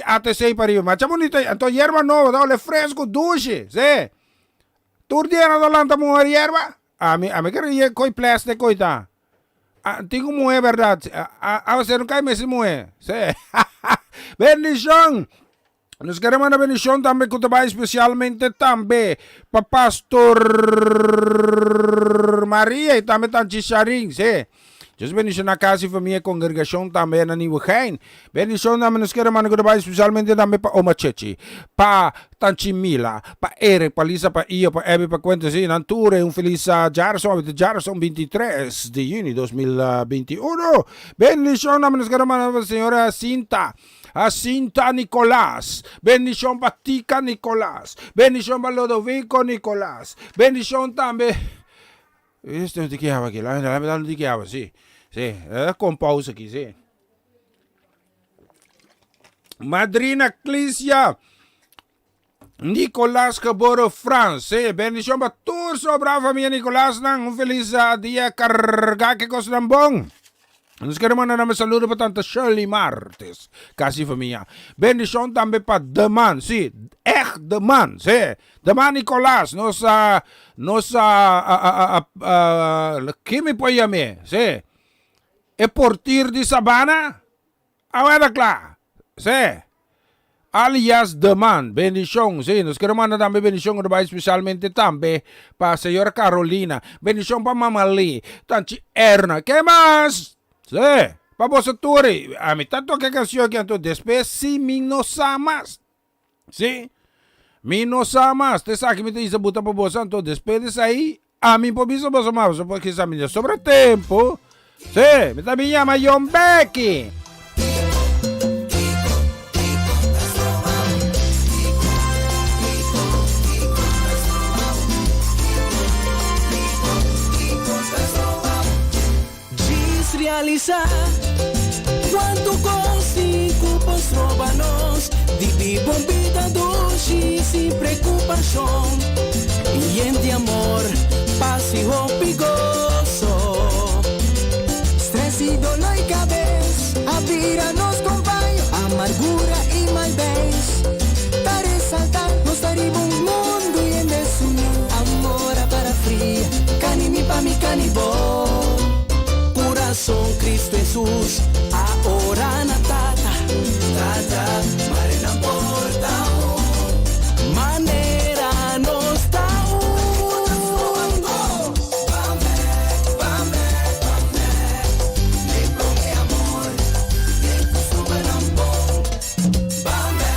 D: ATC para ir, mas é bonito, então erva nova, dá ole fresco, duche, se, turdiana do lanta moer erva, a mim quer coi plástico coita, antigo moer verdade, a você não cai mesmo moer, se, bendição. Nós queremos uma bendição também que vai especialmente também para Pastor Maria e também Tanti Charing, sim. Jesus bendição na casa e família, congregação também na Nieuwegein. Bendição também nós queremos que vai especialmente também para Oma Chechi, para Tanti Mila, para Eric, para Lisa, para Io, para Abby, para Quentin, sim. Nanture, feliz Jarson 23 de junho 2021. Bendição também nós queremos a senhora Cinta. A Cinta Nicolás, bendição para Tica Nicolás, bendição para Lodovico Nicolás, bendição também. Este não te queava aqui, lá não te queava, sim, com pausa aqui, sim. Madrina Clícia Nicolás Caboro France, bendição para toda a família Nicolás, feliz dia carregar que coisa bom. Nós queremos mandar um saludo para tanta Shirley Martes, casa e família. Bendição também para Deman, sim, Deman, sim. Deman Nicolás, nossa, que me pode chamar, sim. É portir de Sabana? Agora, claro, sim. Alias Deman, bendição, sim. Nós queremos mandar também bendição, especialmente também para a senhora Carolina. Bendição para Mama Lee, Tanti Erna, que mais? Sí, para vosotros, a mí tanto que canción que entonces después si mi no samas, sí, mi no samas, te sabe que me dice buta para vos, entonces después de ahí, a mí por eso vos amamos, porque esa me sobra tiempo, sí, me también llama John Becky.
N: Realizar quanto consigo pois rouba-nos vive bombita doce sem preocupação e em amor paz e gozo estresse e dolor e cabeça a vida nos acompanha amargura e malvez para ressaltar nós estaremos um mundo e em desunho amor para fria canime para mi canibó Coração Cristo Jesus, ahora na tata, mare na porta, maneira nos dá Vame, le prome amor, le custo bom. Vame,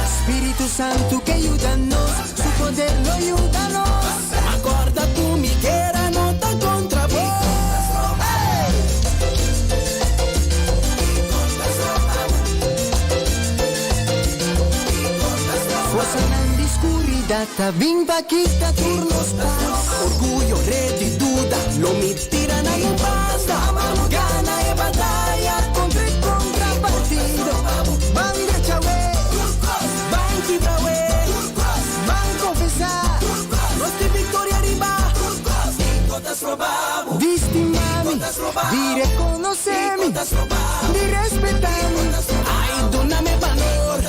N: Espírito Santo que ajuda-nos, su poder lo ajuda-nos, acorda tu migueira, não tá contra vós. Data vinda aqui da turnos paz orgulho, rede, duda lo me tira na basta gana e batalha contra partido banda chawe banki brawe ban confessar nossa vitória riba distimami di reconocermi di respettarmi ai donami valor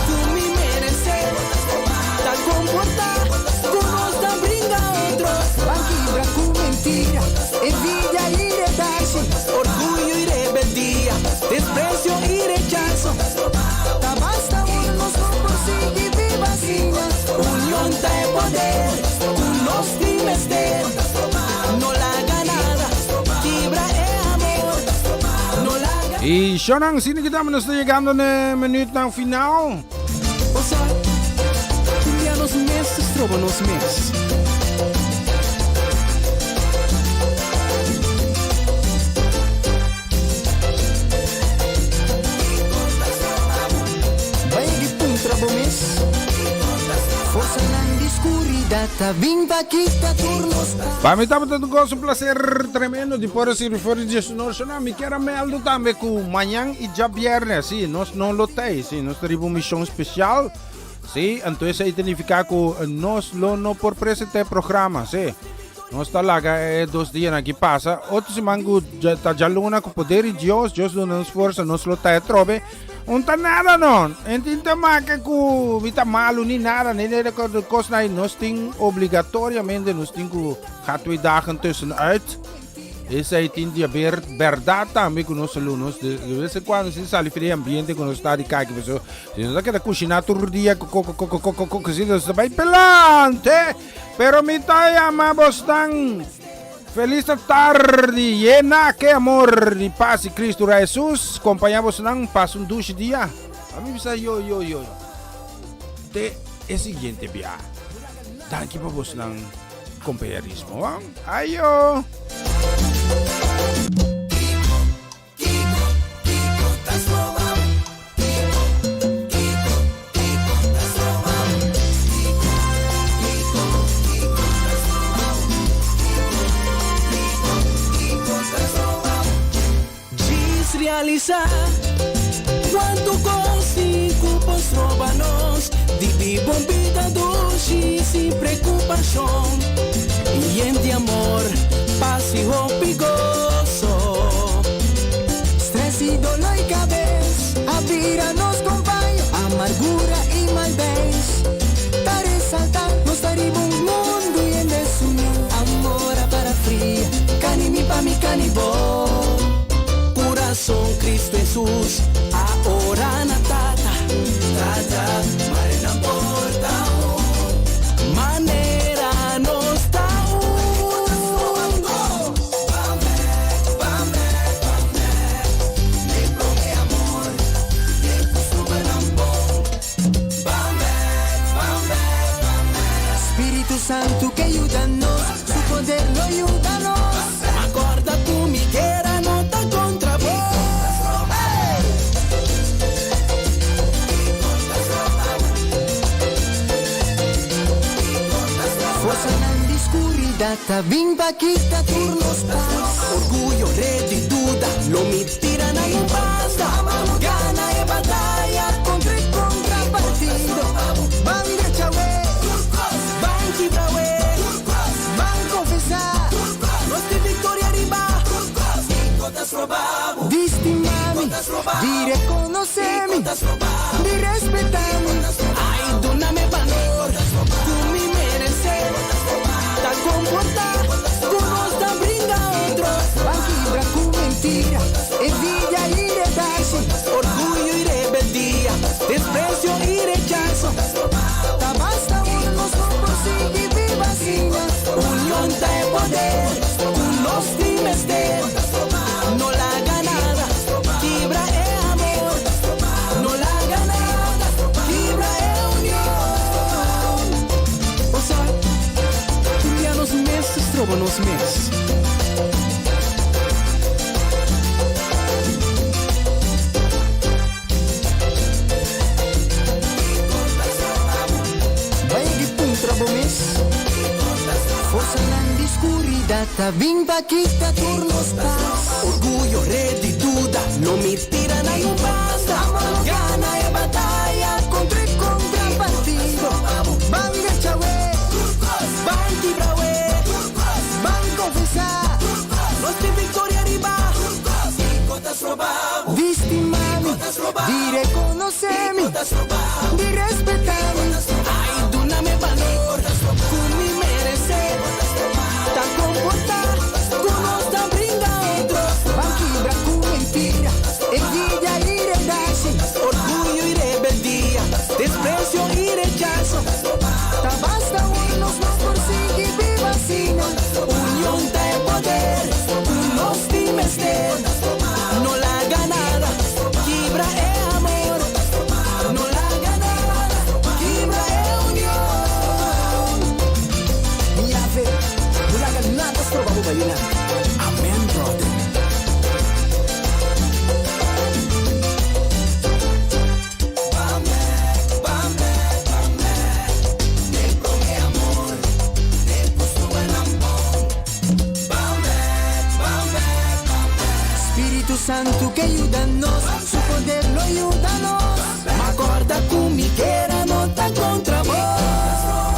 N: tu mi mereces tal comportar
D: Y Shonang, sino que estamos llegando en el minuto final.
N: O sea, ya nos meses, trobo nos meses. Vai di puntra bomes. Forse nang escuridad, vinta quita turnos.
D: Para mí estamos teniendo un placer tremendo de poder se referir a Senhor Shonang. Me quero me aldo também que amanhã e já viernes, sim, nós não lotei, sim, nós temos uma missão especial, sim, então isso significa que nós não por presentar programa, sim. Nós está lá, 2 dias aqui passa, outro semana já luna com o poder de Deus nos força, nós lotei trobe. Não tá nada não, entende mais que vita malo nem nada, nem nada coisa aí, nós tem obrigatoriamente, nós tem que gaan 2 dagen tussenuit. Esse aí tem de verdade também com nós alunos, de vez em quando se sai de ambiente com nós está de cá que pessoa, se nós quer cozinhar todo dia, cozinhar nós vai pelante, pero me tá amamos tão feliz tarde, llena que amor de paz y Cristo Jesús. Acompañamos nang pas un 2 dia. A mí bisa yo. Te el siguiente viaje. Danke pa vos nang compañerismo. Ayo.
N: Realizar quanto consigo pois roubar-nos de bombita doce sem preocupação e em amor paz e gozo estresse e dolor e cabeça a vida nos acompanha amargura e malvez para ressaltar nós estaremos um mundo e em desunho amor para fria canimi pa mi canibó Corazón Cristo Jesús, ahora na tata, mare na porta, manera no está. Espíritu Santo que ayúdanos, su poder lo ayúdanos. Acorda tu miguera, no está contra vos. Força na escuridad, vinda quita turnos paz. Orgullo, rede, duda, lo me tira na basta. Gana e batalha contra partido. Van derecha, van quibra, van confessar. Nós tem vitória arriba. Viste mami, di reconocermi, di respettarmi. Ai, doname valor, tu mi merecer. Da comportar, con nos da brinda outro. Banquibra com mentira, envidia e redarse. Orgulho e rebeldia, desprezo e rechazo. Da basta unos não consegue viver assim. União da é poder, unos times de. No la haga nada, quibra es amor. No la haga nada, quibra es unión. O sea, ya nos meses, trobo nos meses. Vai de pum, trobo mes. Força na escuridad, vinda quita turnos paz. Orgullo, rede, duda, no me tira na basta. Gana e batalha contra partido. Van derecha, van quibra, van confessar. Nós tem vitória arriba. Viste mami, di reconocermi, di respettarmi. Ai, doname valor, tu mi merecer. Da comportar, con nos da brinda outro. Banquibra com mentira, envidia e redarse. Orgulho e rebeldia, desprezo e rechazo. Da basta unos não consegue viver assim. União da é poder, unos times de. No la haga nada. Carolina. Amen, brother.
O: Espíritu Santo que ayúdanos, su poder lo ayúdanos. Acorda con mi quiera.